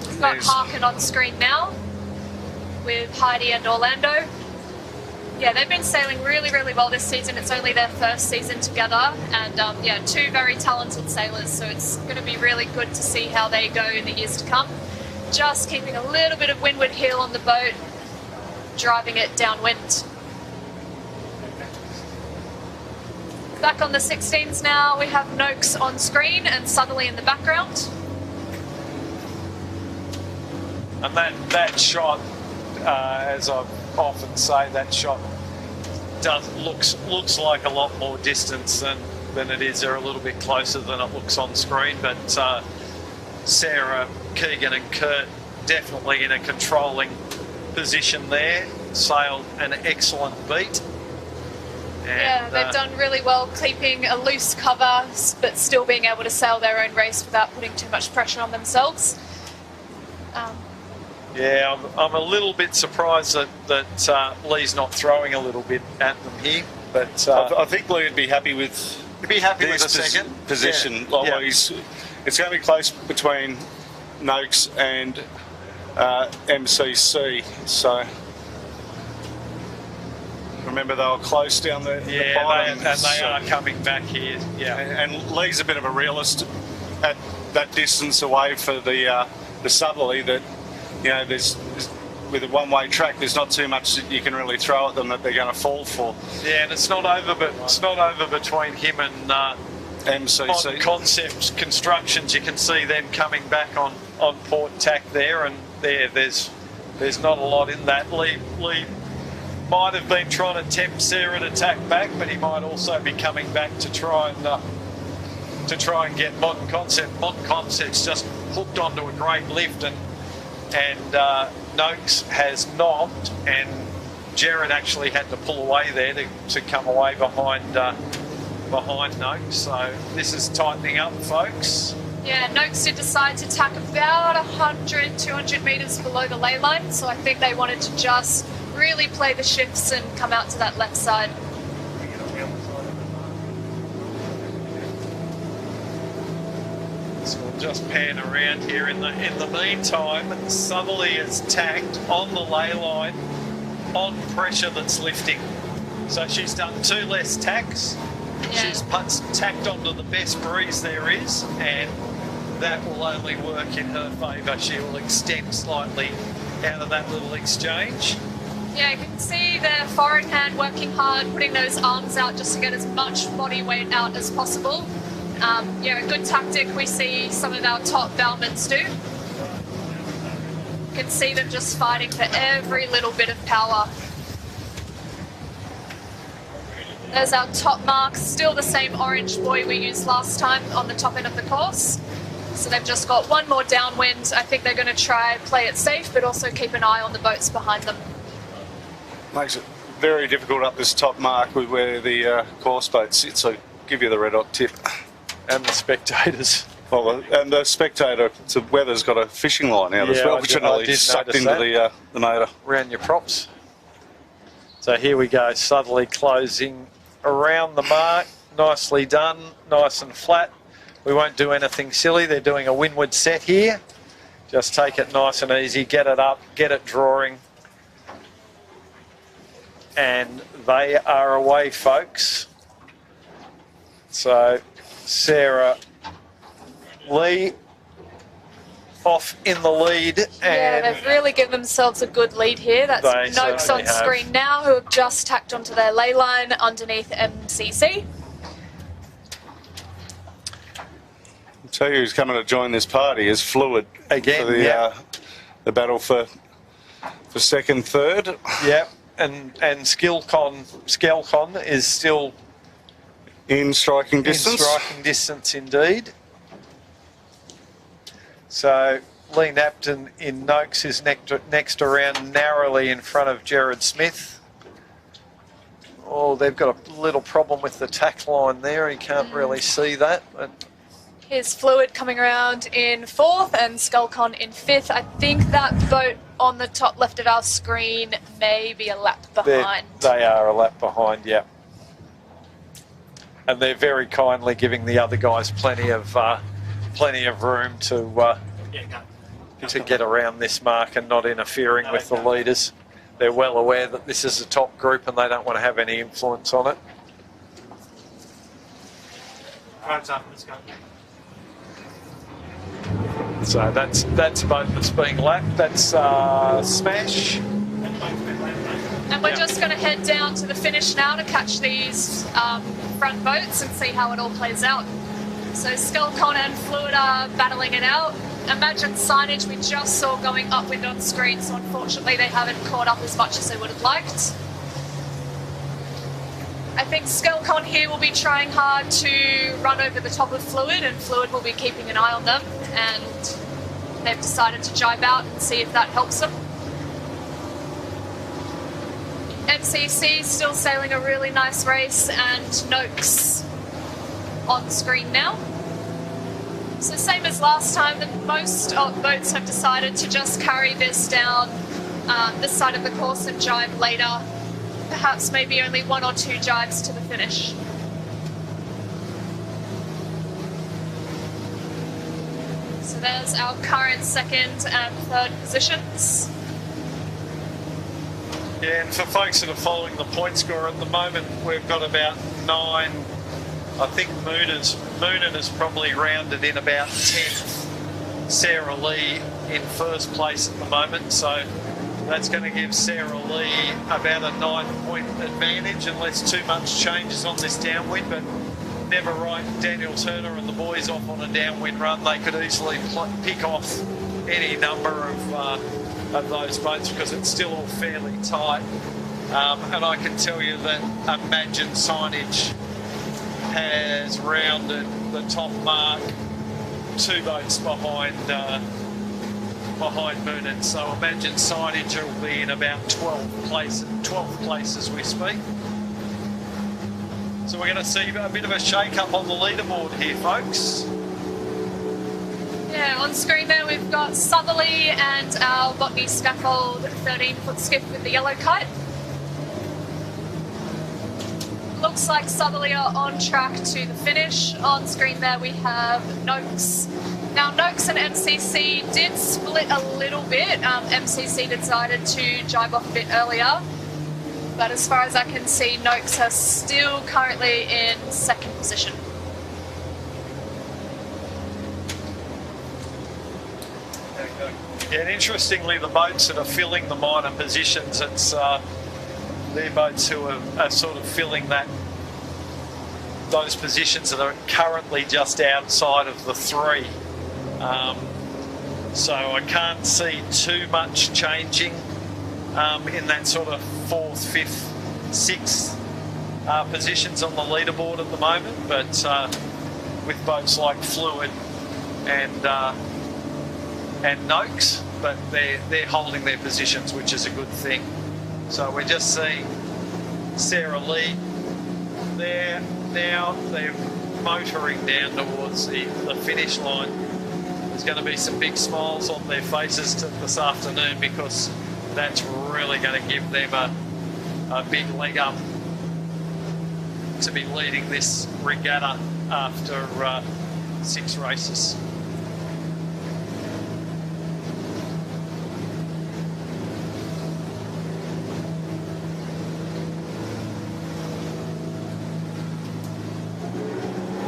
We've got Harkin on screen now with Heidi and Orlando. Yeah, they've been sailing really, really well this season. It's only their first season together, and yeah, two very talented sailors, so it's going to be really good to see how they go in the years to come. Just keeping a little bit of windward heel on the boat, driving it downwind. Back on the 16s now, we have Noakes on screen and Southerly in the background. And that shot, as I often say, that shot looks like a lot more distance than it is. They're a little bit closer than it looks on screen, but Sarah, Keegan and Kurt definitely in a controlling position there, sailed an excellent beat. And, yeah, they've done really well keeping a loose cover but still being able to sail their own race without putting too much pressure on themselves. Yeah, I'm a little bit surprised that Lee's not throwing a little bit at them here, but I think Lee would be happy with with a second position. Yeah. Like, Yeah. It's going to be close between Noakes and MCC. So remember they were close down the bottom. and they are coming back here. Yeah, and Lee's a bit of a realist at that distance away for the southerly. That there's with a one-way track, there's not too much that you can really throw at them that they're going to fall for. Yeah, and it's not over, but it's not over between him and MCC. Modern Concepts Constructions. You can see them coming back on port tack there, and there's not a lot in that. Lee might have been trying to tempt Sarah to tack back, but he might also be coming back to try and get Modern Concept. Modern Concepts just hooked onto a great lift, and Noakes has knocked, and Jared actually had to pull away there to come away behind Noakes. So this is tightening up, folks. Yeah, Noakes did decide to tack about 100, 200 metres below the ley line, so I think they wanted to just really play the shifts and come out to that left side. So we'll just pan around here. In the meantime, Southerly is tacked on the ley line on pressure that's lifting. So she's done 2 less tacks. Yeah. She's tacked onto the best breeze there is, and that will only work in her favour. She will extend slightly out of that little exchange. Yeah, you can see their forward hand working hard, putting those arms out just to get as much body weight out as possible. Yeah, a good tactic we see some of our top bowmans do. You can see them just fighting for every little bit of power. There's our top mark, still the same orange buoy we used last time on the top end of the course. So they've just got one more downwind. I think they're going to try play it safe, but also keep an eye on the boats behind them. Makes it very difficult up this top mark with where the course boat sits. So give you the red hot tip. And the spectators. Well, and the spectator, the weather's got a fishing line out as well, which I did sucked into the motor. Around your props. So here we go, Southerly closing around the mark. Nicely done, nice and flat. We won't do anything silly. They're doing a windward set here. Just take it nice and easy, get it up, get it drawing. And they are away, folks. So Sarah Lee off in the lead. And yeah, they've really given themselves a good lead here. That's Noakes on screen now, who have just tacked onto their ley line underneath MCC. I'll tell you who's coming to join this party is Fluid. Again, for the battle for second, third. Yep, and Skelcon is still in striking distance. In striking distance indeed. So Lee Napton in Noakes is next around narrowly in front of Jared Smith. Oh, they've got a little problem with the tack line there. You can't really see that. But here's Fluid coming around in 4th and Skelcon in 5th. I think that boat on the top left of our screen may be a lap behind. They are a lap behind, yeah. And they're very kindly giving the other guys plenty of room to get around this mark and not interfering with the leaders. they're well aware that this is a top group and they don't want to have any influence on it. Right up, let's go. So that's a boat that's being lapped. That's Smash. And we're just going to head down to the finish now to catch these front boats and see how it all plays out. So Skelcon and Fluid are battling it out. Imagine Signage we just saw going upwind on screen, so unfortunately they haven't caught up as much as they would have liked. I think Skelcon here will be trying hard to run over the top of Fluid, and Fluid will be keeping an eye on them, and they've decided to jibe out and see if that helps them. MCC still sailing a really nice race, and Noakes on screen now. So same as last time, most boats have decided to just carry this down this side of the course and jibe later. Perhaps maybe only 1 or 2 jibes to the finish. So there's our current 2nd and 3rd positions. Yeah, and for folks that are following the point score at the moment, we've got about 9. I think Moonan has probably rounded in about 10th. Sarah Lee in 1st place at the moment, so that's going to give Sarah Lee about a 9-point advantage unless too much changes on this downwind, but never write Daniel Turner and the boys off on a downwind run. They could easily pick off any number of those boats because it's still all fairly tight. And I can tell you that Imagine Signage has rounded the top mark 2 boats behind Moonan. So Imagine Signage will be in about 12th place as we speak. So we're going to see a bit of a shake-up on the leaderboard here, folks. Yeah, on screen there we've got Southerly and our Botany Scaffold 13-foot skiff with the yellow kite. Looks like Southerly are on track to the finish. On screen there we have Noakes. Now Noakes and MCC did split a little bit. MCC decided to jibe off a bit earlier, but as far as I can see, Noakes are still currently in 2nd position. Yeah, and interestingly, the boats that are filling the minor positions, it's they're boats who are sort of filling those positions that are currently just outside of the 3. So I can't see too much changing in that sort of 4th, 5th, 6th positions on the leaderboard at the moment, but with boats like Fluid and Noakes, but they're holding their positions, which is a good thing. So we're just seeing Sarah Lee there now. They're motoring down towards the finish line. There's going to be some big smiles on their faces this afternoon because that's really going to give them a big leg up to be leading this regatta after 6 races.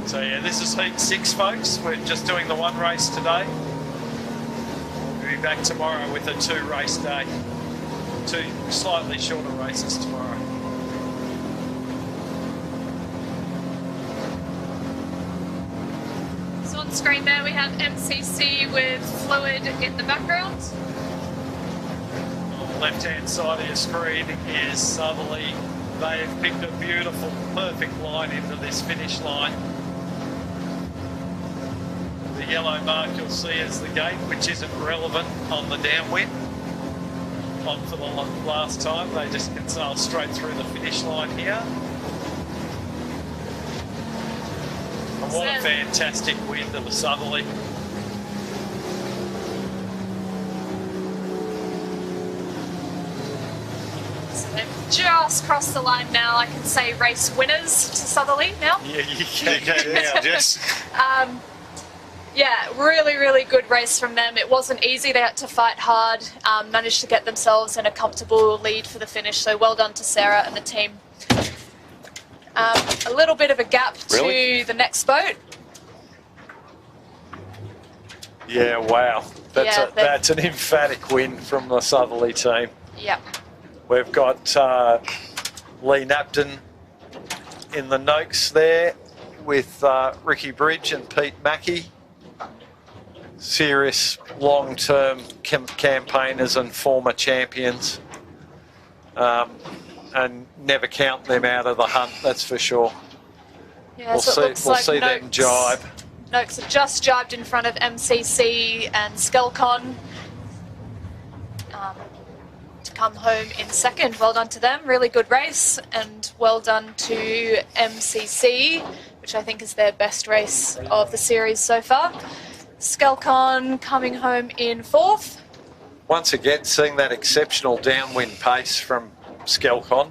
So yeah, this is heat 6, folks. We're just doing the 1 race today. We'll be back tomorrow with a 2 race day. 2 slightly shorter races tomorrow. So on screen there we have MCC with Fluid in the background. On the left-hand side of your screen is Southerly. They have picked a beautiful, perfect line into this finish line. The yellow mark you'll see is the gate, which isn't relevant on the downwind. On for the last time, they just can sail straight through the finish line here. And what a fantastic wind of the Southerly. So they've just crossed the line now. I can say race winners to Southerly now. Yeah, you can now, Jess. Yeah, really, really good race from them. It wasn't easy. They had to fight hard, managed to get themselves in a comfortable lead for the finish. So well done to Sarah and the team. A little bit of a gap to the next boat. Yeah, wow. That's an emphatic win from the Southerly team. Yep. We've got Lee Napton in the Noakes there with Ricky Bridge and Pete Mackey. Serious long-term campaigners and former champions. And never count them out of the hunt, that's for sure. Yeah, we'll so see them jibe. Noakes have just jibed in front of MCC and Skelcon to come home in second. Well done to them, really good race, and well done to MCC, which I think is their best race of the series so far. Skelcon coming home in fourth. Once again, seeing that exceptional downwind pace from Skelcon.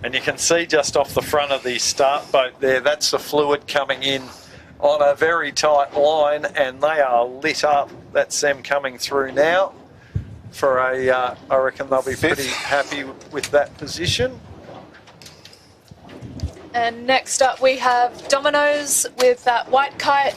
And you can see just off the front of the start boat there, that's the fluid coming in on a very tight line, and they are lit up. That's them coming through now for a, I reckon they'll be pretty happy with that position. And next up we have Dominoes with that white kite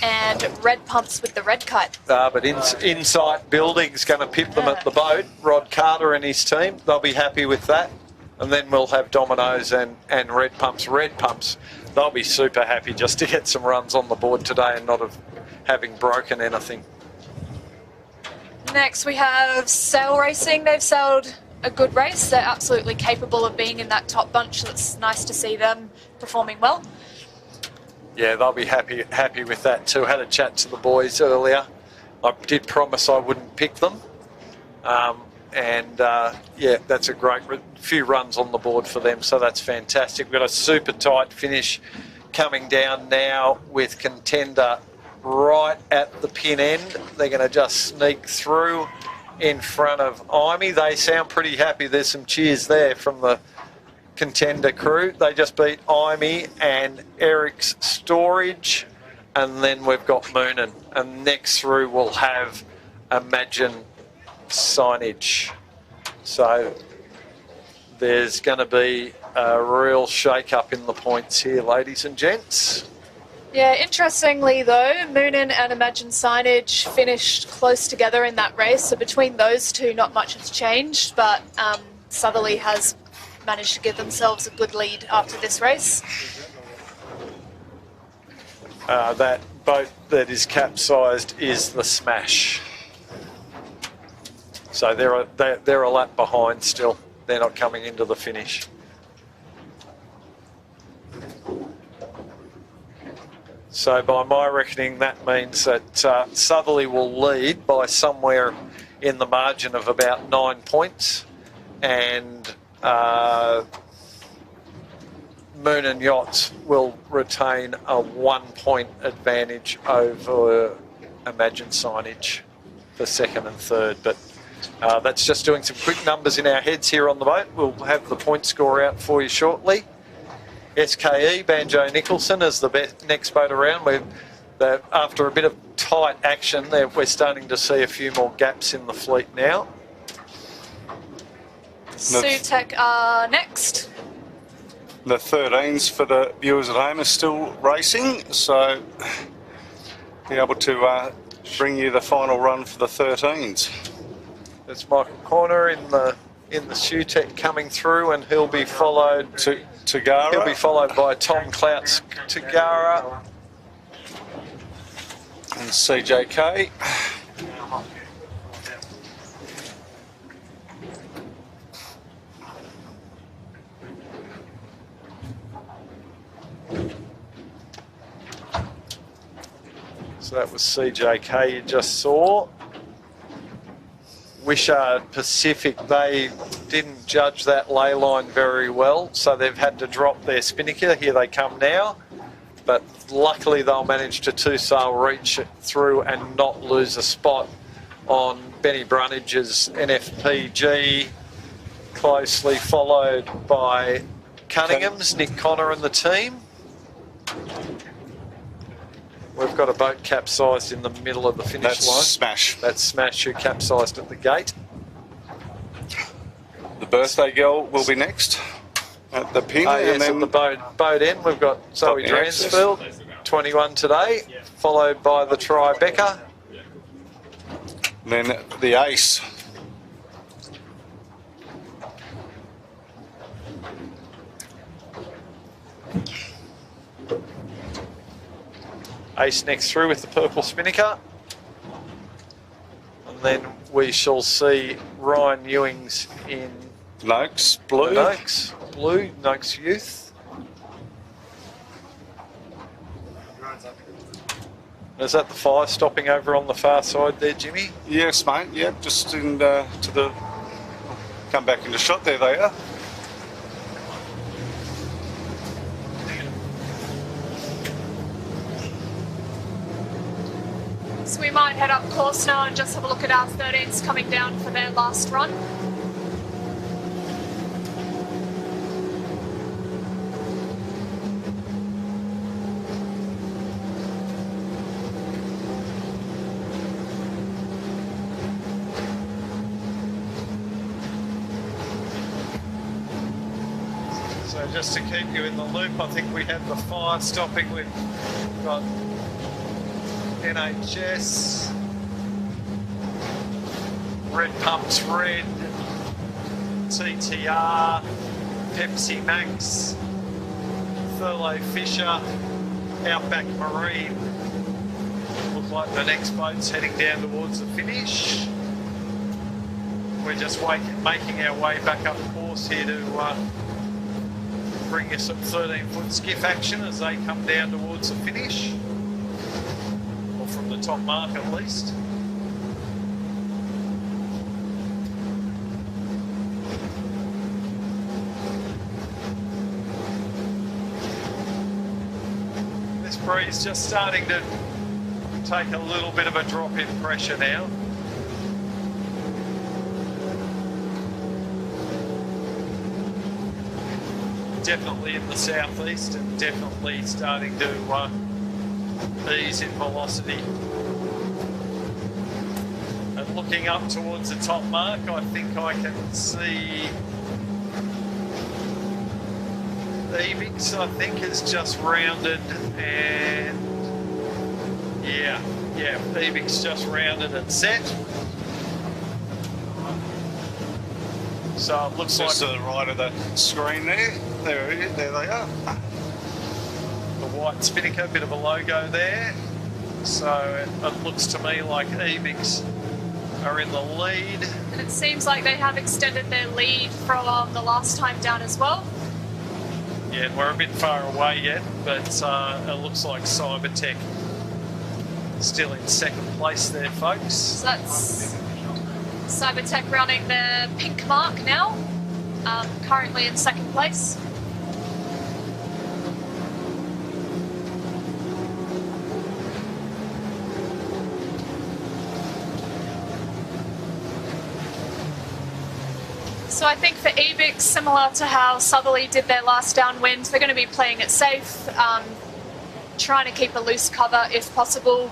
and Red Pumps with the red kite. But Insight Building's going to pip them at the boat. Rod Carter and his team, they'll be happy with that. And then we'll have Dominoes and Red Pumps. Red Pumps, they'll be super happy just to get some runs on the board today and not having broken anything. Next we have Sail Racing. They've sailed a good race. They're absolutely capable of being in that top bunch, so it's nice to see them performing well. Yeah, they'll be happy with that too. Had a chat to the boys earlier. I did promise I wouldn't pick them. Yeah, that's a great few runs on the board for them, so that's fantastic. We've got a super tight finish coming down now with Contender right at the pin end. They're going to just sneak through in front of Imey. They sound pretty happy. There's some cheers there from the Contender crew. They just beat Imey and Eric's Storage, and then we've got Moonan. And next through we'll have Imagine Signage. So there's going to be a real shake-up in the points here, ladies and gents. Yeah, interestingly though, Moonan and Imagine Signage finished close together in that race. So between those two, not much has changed, but Southerly has managed to give themselves a good lead after this race. That boat that is capsized is the Smash. So they're a lap behind still. They're not coming into the finish. So by my reckoning, that means that Southerly will lead by somewhere in the margin of about 9 points, and Moon and Yachts will retain a 1 point advantage over Imagine Signage for second and third. But that's just doing some quick numbers in our heads here on the boat. We'll have the point score out for you shortly. SKE, Banjo Nicholson, is the next boat around. After a bit of tight action, we're starting to see a few more gaps in the fleet now. Sutek are next. The 13s for the viewers at home are still racing, so be able to bring you the final run for the 13s. There's Michael Corner in the Sutek coming through, and he'll be followed to Tagara. He'll be followed by Tom Clouts, Tagara, and CJK. So that was CJK you just saw. Wishart Pacific, they didn't judge that ley line very well, so they've had to drop their spinnaker. Here they come now, but luckily they'll manage to two-sail reach through and not lose a spot on Benny Brunnage's NFPG, closely followed by Cunningham's, Nick Connor and the team. We've got a boat capsized in the middle of the finish That's line. Smash. That's Smash, who capsized at the gate. The birthday girl will be next at the pin. Yes, and then at the boat end, we've got Zoe the access. Dransfield, 21 today, followed by the Tribeca. then the ace. Ace next through with the purple spinnaker. And then we shall see Ryan Ewings in Noakes, blue. Noakes, blue, Noakes Youth. Is that the fire stopping over on the far side there, Jimmy? Yes, mate. Yep, just in to the. Come back into shot. There they are. So we might head up course now and just have a look at our 13s coming down for their last run. So just to keep you in the loop, I think we have the fire stopping. We've got NHS, Red Pumps Red, TTR, Pepsi Max, Thurlow Fisher, Outback Marine. Looks like the next boat's heading down towards the finish. We're just making our way back up course here to bring you some 13-foot skiff action as they come down towards the finish. Or from the top mark at least. This breeze just starting to take a little bit of a drop in pressure now. Definitely in the southeast and definitely starting to ease in velocity. And looking up towards the top mark, I think I can see Evix, I think, has just rounded, and yeah, Evix just rounded and set. So it looks Just like to the right of the screen there. There they are. the white spinnaker, bit of a logo there. So it looks to me like Evix are in the lead. And it seems like they have extended their lead from the last time down as well. Yeah, and we're a bit far away yet, but it looks like Cybertech still in second place there, folks. So that's Cybertech running the pink mark now, currently in second place. So I think for Evix, similar to how Southerly did their last downwind, they're going to be playing it safe, trying to keep a loose cover if possible,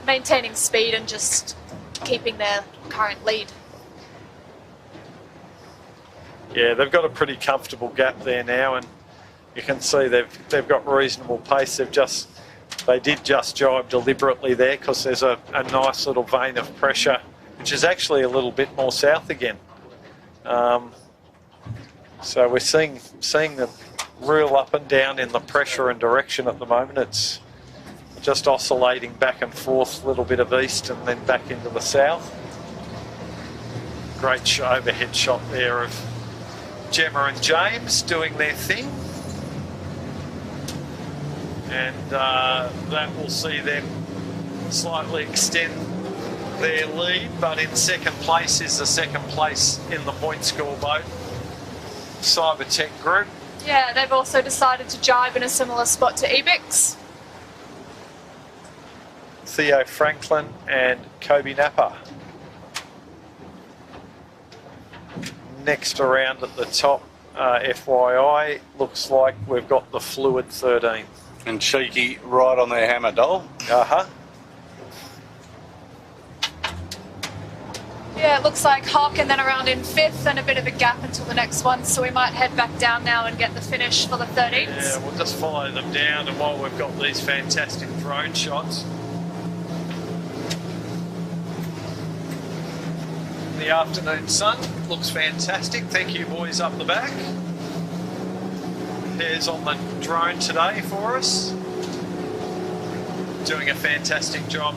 maintaining speed and just keeping their current lead. Yeah, they've got a pretty comfortable gap there now, and you can see they've got reasonable pace. They did just jibe deliberately there because there's a nice little vein of pressure, which is actually a little bit more south again. So we're seeing the real up and down in the pressure and direction at the moment. It's just oscillating back and forth, a little bit of east and then back into the south. Great overhead shot there of Gemma and James doing their thing. And that will see them slightly extend their lead, but in second place is the second place in the point score boat, Cybertech Group. Yeah, they've also decided to jibe in a similar spot to Evix. Theo Franklin and Kobe Napa. Next around at the top, FYI, looks like we've got the Fluid 13. And Cheeky right on their hammer, Dole. Uh-huh. Yeah, it looks like Hawk and then around in 5th and a bit of a gap until the next one, so we might head back down now and get the finish for the 13th. Yeah, we'll just follow them down, and while we've got these fantastic drone shots. The afternoon sun looks fantastic. Thank you, boys up the back. There's on the drone today for us. Doing a fantastic job.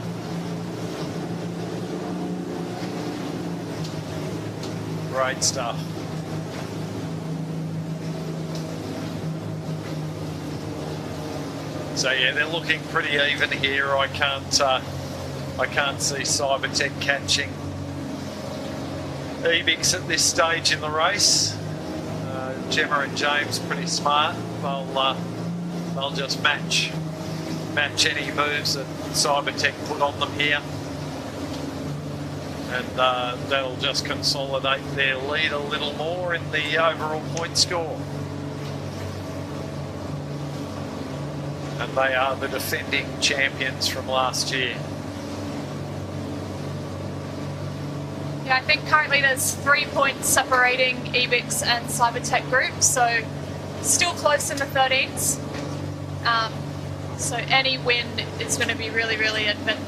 Great stuff. So yeah, they're looking pretty even here. I can't see Cybertech catching Ebix at this stage in the race. Gemma and James pretty smart. They'll just match any moves that Cybertech put on them here, and that'll just consolidate their lead a little more in the overall point score. And they are the defending champions from last year. Yeah, I think currently there's 3 points separating Ebix and Cybertech Group, so still close in the 13s. So any win is going to be really, really advantageous.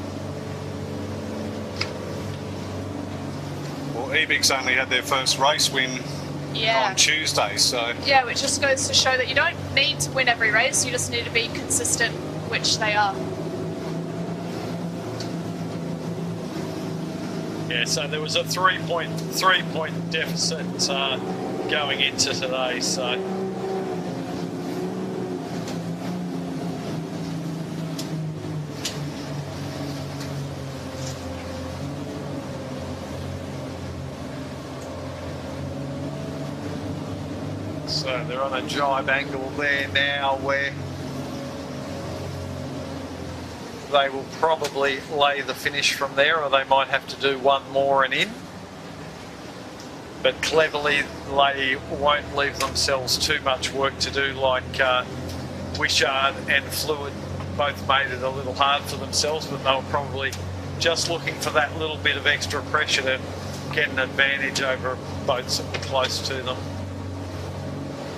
Well, Ebix only had their first race win on Tuesday, so... Yeah, which just goes to show that you don't need to win every race, you just need to be consistent, which they are. Yeah, so there was a 3-point deficit going into today, so... So they're on a jibe angle there now where they will probably lay the finish from there, or they might have to do one more and in. But cleverly, they won't leave themselves too much work to do, like Wishart and Fluid both made it a little hard for themselves, but they were probably just looking for that little bit of extra pressure to get an advantage over boats that were close to them.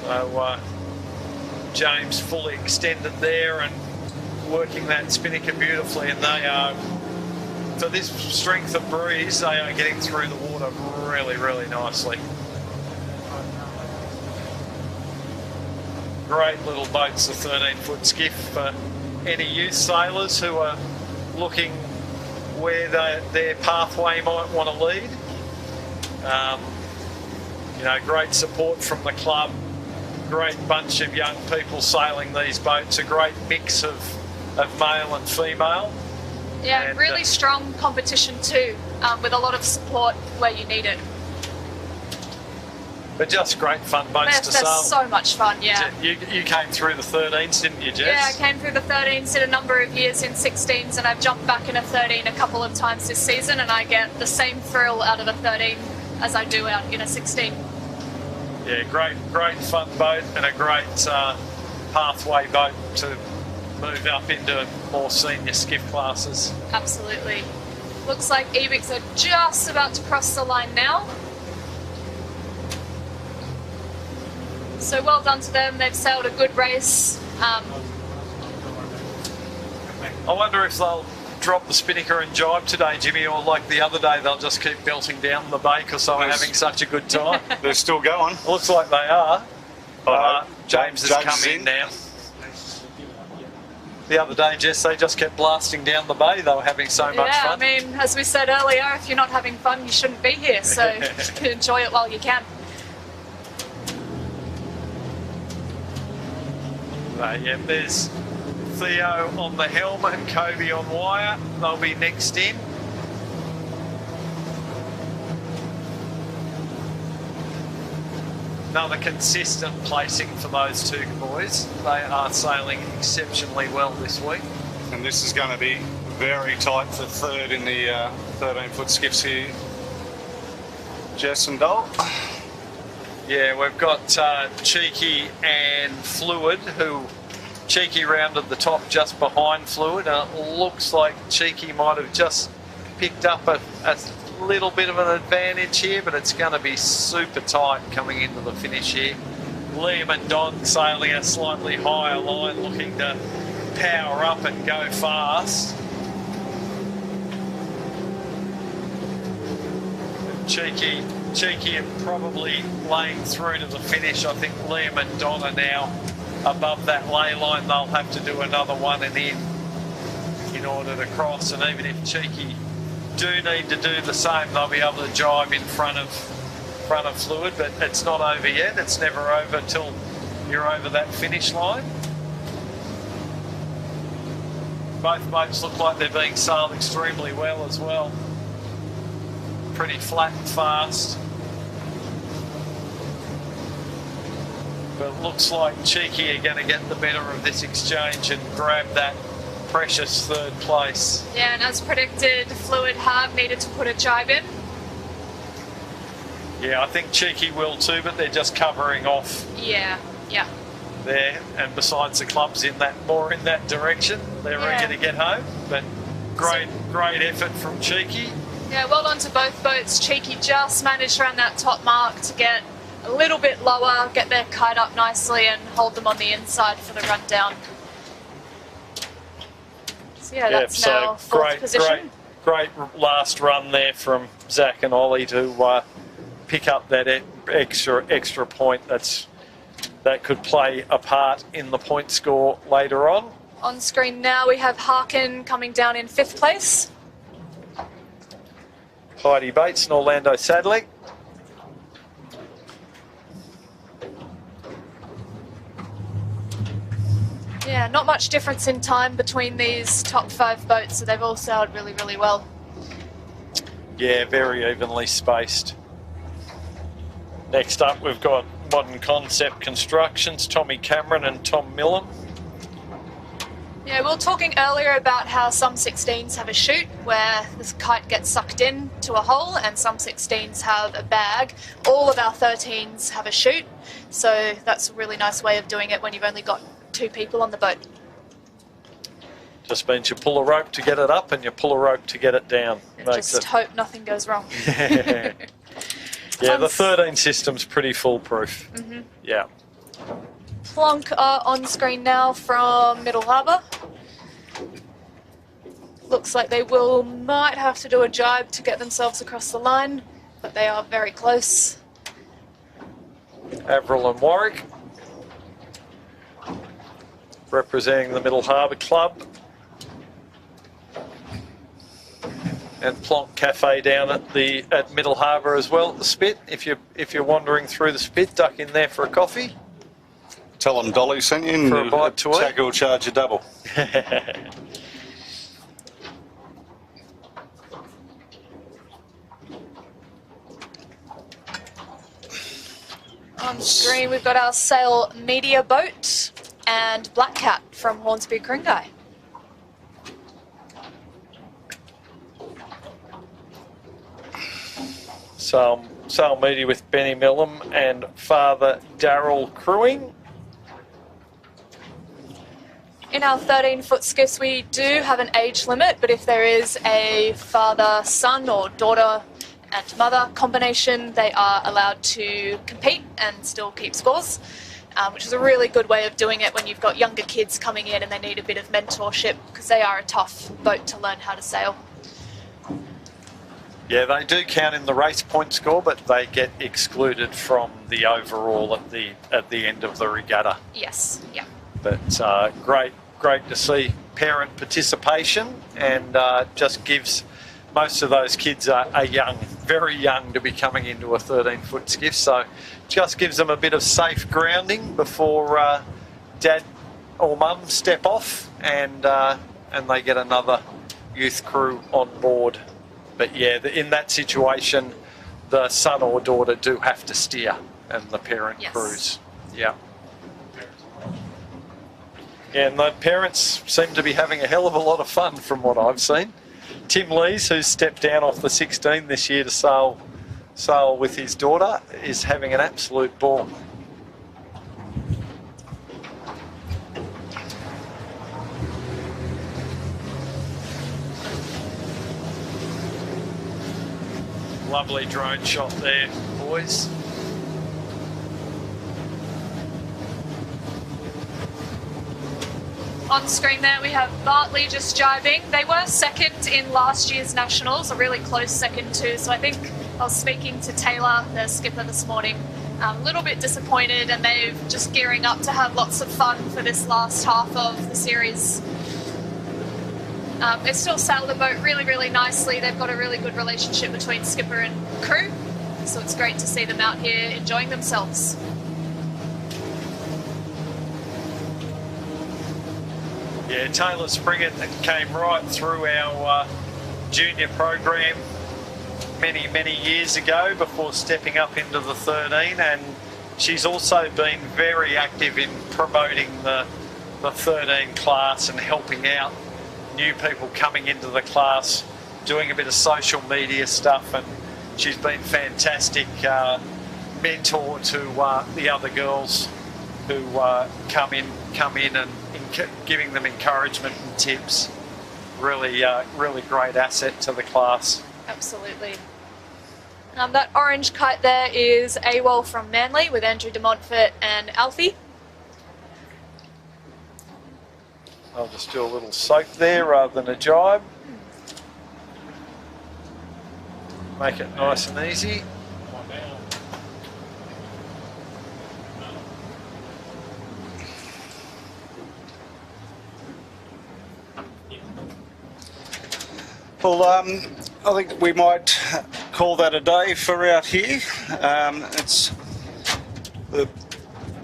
So James fully extended there and working that spinnaker beautifully, and they are, for this strength of breeze, they are getting through the water really, really nicely. Great little boats, the 13-foot skiff, for any youth sailors who are looking where their pathway might want to lead. You know, great support from the club. Great bunch of young people sailing these boats, a great mix of male and female. Yeah, and, really strong competition too, with a lot of support where you need it. But just great fun boats to sail. They're so much fun, yeah. You came through the 13s, didn't you, Jess? Yeah, I came through the 13s, did a number of years in 16s, and I've jumped back in a 13 a couple of times this season, and I get the same thrill out of a 13 as I do out in a 16. Yeah, great fun boat, and a great pathway boat to move up into more senior skiff classes. Absolutely. Looks like Ebix are just about to cross the line now. So well done to them, they've sailed a good race. I wonder if they'll drop the spinnaker and jibe today, Jimmy, or like the other day, they'll just keep belting down the bay because they were having such a good time. They're still going. Looks like they are. James has come in now. The other day, Jess, they just kept blasting down the bay. They were having so much fun. Yeah, I mean, as we said earlier, if you're not having fun, you shouldn't be here. So enjoy it while you can. Yeah, there's Theo on the helm and Kobe on wire. They'll be next in. Another consistent placing for those two boys. They are sailing exceptionally well this week. And this is going to be very tight for third in the 13-foot skiffs here. Jess and Dole. Yeah, we've got Cheeky and Fluid, who Cheeky rounded the top just behind Fluid, and it looks like Cheeky might have just picked up a little bit of an advantage here, but it's going to be super tight coming into the finish here. Liam and Don sailing a slightly higher line, looking to power up and go fast. Cheeky and probably laying through to the finish. I think Liam and Don are now above that lay line. They'll have to do another one and in order to cross, and even if Cheeky do need to do the same, they'll be able to jibe in front of Fluid, but it's not over yet. It's never over till you're over that finish line. Both boats look like they're being sailed extremely well as well. Pretty flat and fast. But it looks like Cheeky are going to get the better of this exchange and grab that precious third place. Yeah, and as predicted, Fluid have needed to put a jibe in. Yeah, I think Cheeky will too, but they're just covering off. Yeah. There, and besides the clubs more in that direction, they're eager to get home. But great effort from Cheeky. Yeah, well done to both boats. Cheeky just managed around that top mark to get a little bit lower, get their kite up nicely and hold them on the inside for the run down. So yeah, that's now fourth position. Great last run there from Zach and Ollie to pick up that extra point that could play a part in the point score later on. On screen now we have Harkin coming down in 5th place. Heidi Bates and Orlando Sadley. Yeah, not much difference in time between these top 5 boats, so they've all sailed really, really well. Yeah, very evenly spaced. Next up, we've got Modern Concept Constructions, Tommy Cameron and Tom Millen. Yeah, we were talking earlier about how some 16s have a chute where this kite gets sucked in to a hole, and some 16s have a bag. All of our 13s have a chute, so that's a really nice way of doing it when you've only got 2 people on the boat. Just means you pull a rope to get it up and you pull a rope to get it down. Just hope nothing goes wrong. Yeah, the 13 system's pretty foolproof. Mm-hmm. Yeah. Plonk are on screen now from Middle Harbour. Looks like they might have to do a jibe to get themselves across the line, but they are very close. Avril and Warwick representing the Middle Harbour Club. And Plonk Cafe down at Middle Harbour as well at the Spit. If you're wandering through the Spit, duck in there for a coffee. Tell them Dolly sent you for a bite to eat. Tackle will charge you double. On screen we've got our Sail Media boat and Black Cat from Hornsby Kringai. Sail Media with Benny Millam and Father Darryl crewing. In our 13-foot skiffs we do have an age limit, but if there is a father-son or daughter and mother combination, they are allowed to compete and still keep scores, which is a really good way of doing it when you've got younger kids coming in and they need a bit of mentorship, because they are a tough boat to learn how to sail. Yeah, they do count in the race point score, but they get excluded from the overall at the end of the regatta. Yes, yeah. But great to see parent participation, and just gives most of those kids are young, very young to be coming into a 13-foot skiff, so just gives them a bit of safe grounding before dad or mum step off and they get another youth crew on board. But yeah, in that situation, the son or daughter do have to steer, and the parent crews. Yeah. Yeah, and the parents seem to be having a hell of a lot of fun from what I've seen. Tim Lees, who's stepped down off the 16 this year to sail with his daughter, is having an absolute ball. Lovely drone shot there, boys. On screen there we have Bartley just jibing. They were second in last year's Nationals, a really close second too. So I think I was speaking to Taylor, the skipper, this morning, a little bit disappointed, and they're just gearing up to have lots of fun for this last half of the series. They still sail the boat really, really nicely. They've got a really good relationship between skipper and crew, so it's great to see them out here enjoying themselves. Yeah, Taylor Springer came right through our junior program many years ago before stepping up into the 13, and she's also been very active in promoting the 13 class and helping out new people coming into the class, doing a bit of social media stuff, and she's been fantastic mentor to the other girls who come in and giving them encouragement and tips. Really great asset to the class. Absolutely. That orange kite there is AWOL from Manly with Andrew de Montfort and Alfie. I'll just do a little soak there rather than a jibe. Make it nice and easy. Well, I think we might call that a day for out here. It's the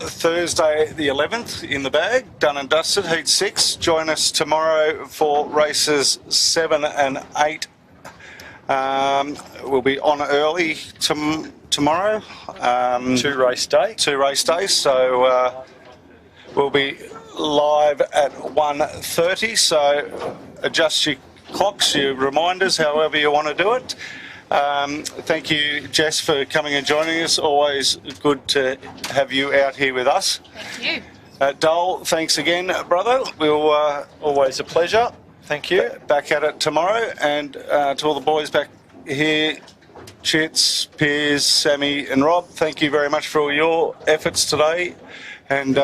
Thursday the 11th in the bag, done and dusted, heat 6. Join us tomorrow for races 7 and 8. We'll be on early tomorrow. 2 race day. 2 race days, so we'll be live at 1:30, so adjust your clocks, your reminders, however you want to do it. Thank you, Jess, for coming and joining us. Always good to have you out here with us. Thank you. Dole, thanks again, brother. We'll always a pleasure. Thank you. Back at it tomorrow, and to all the boys back here, Chits, Piers, Sammy and Rob, thank you very much for all your efforts today. And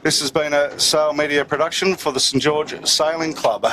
this has been a Sail Media production for the St George Sailing Club.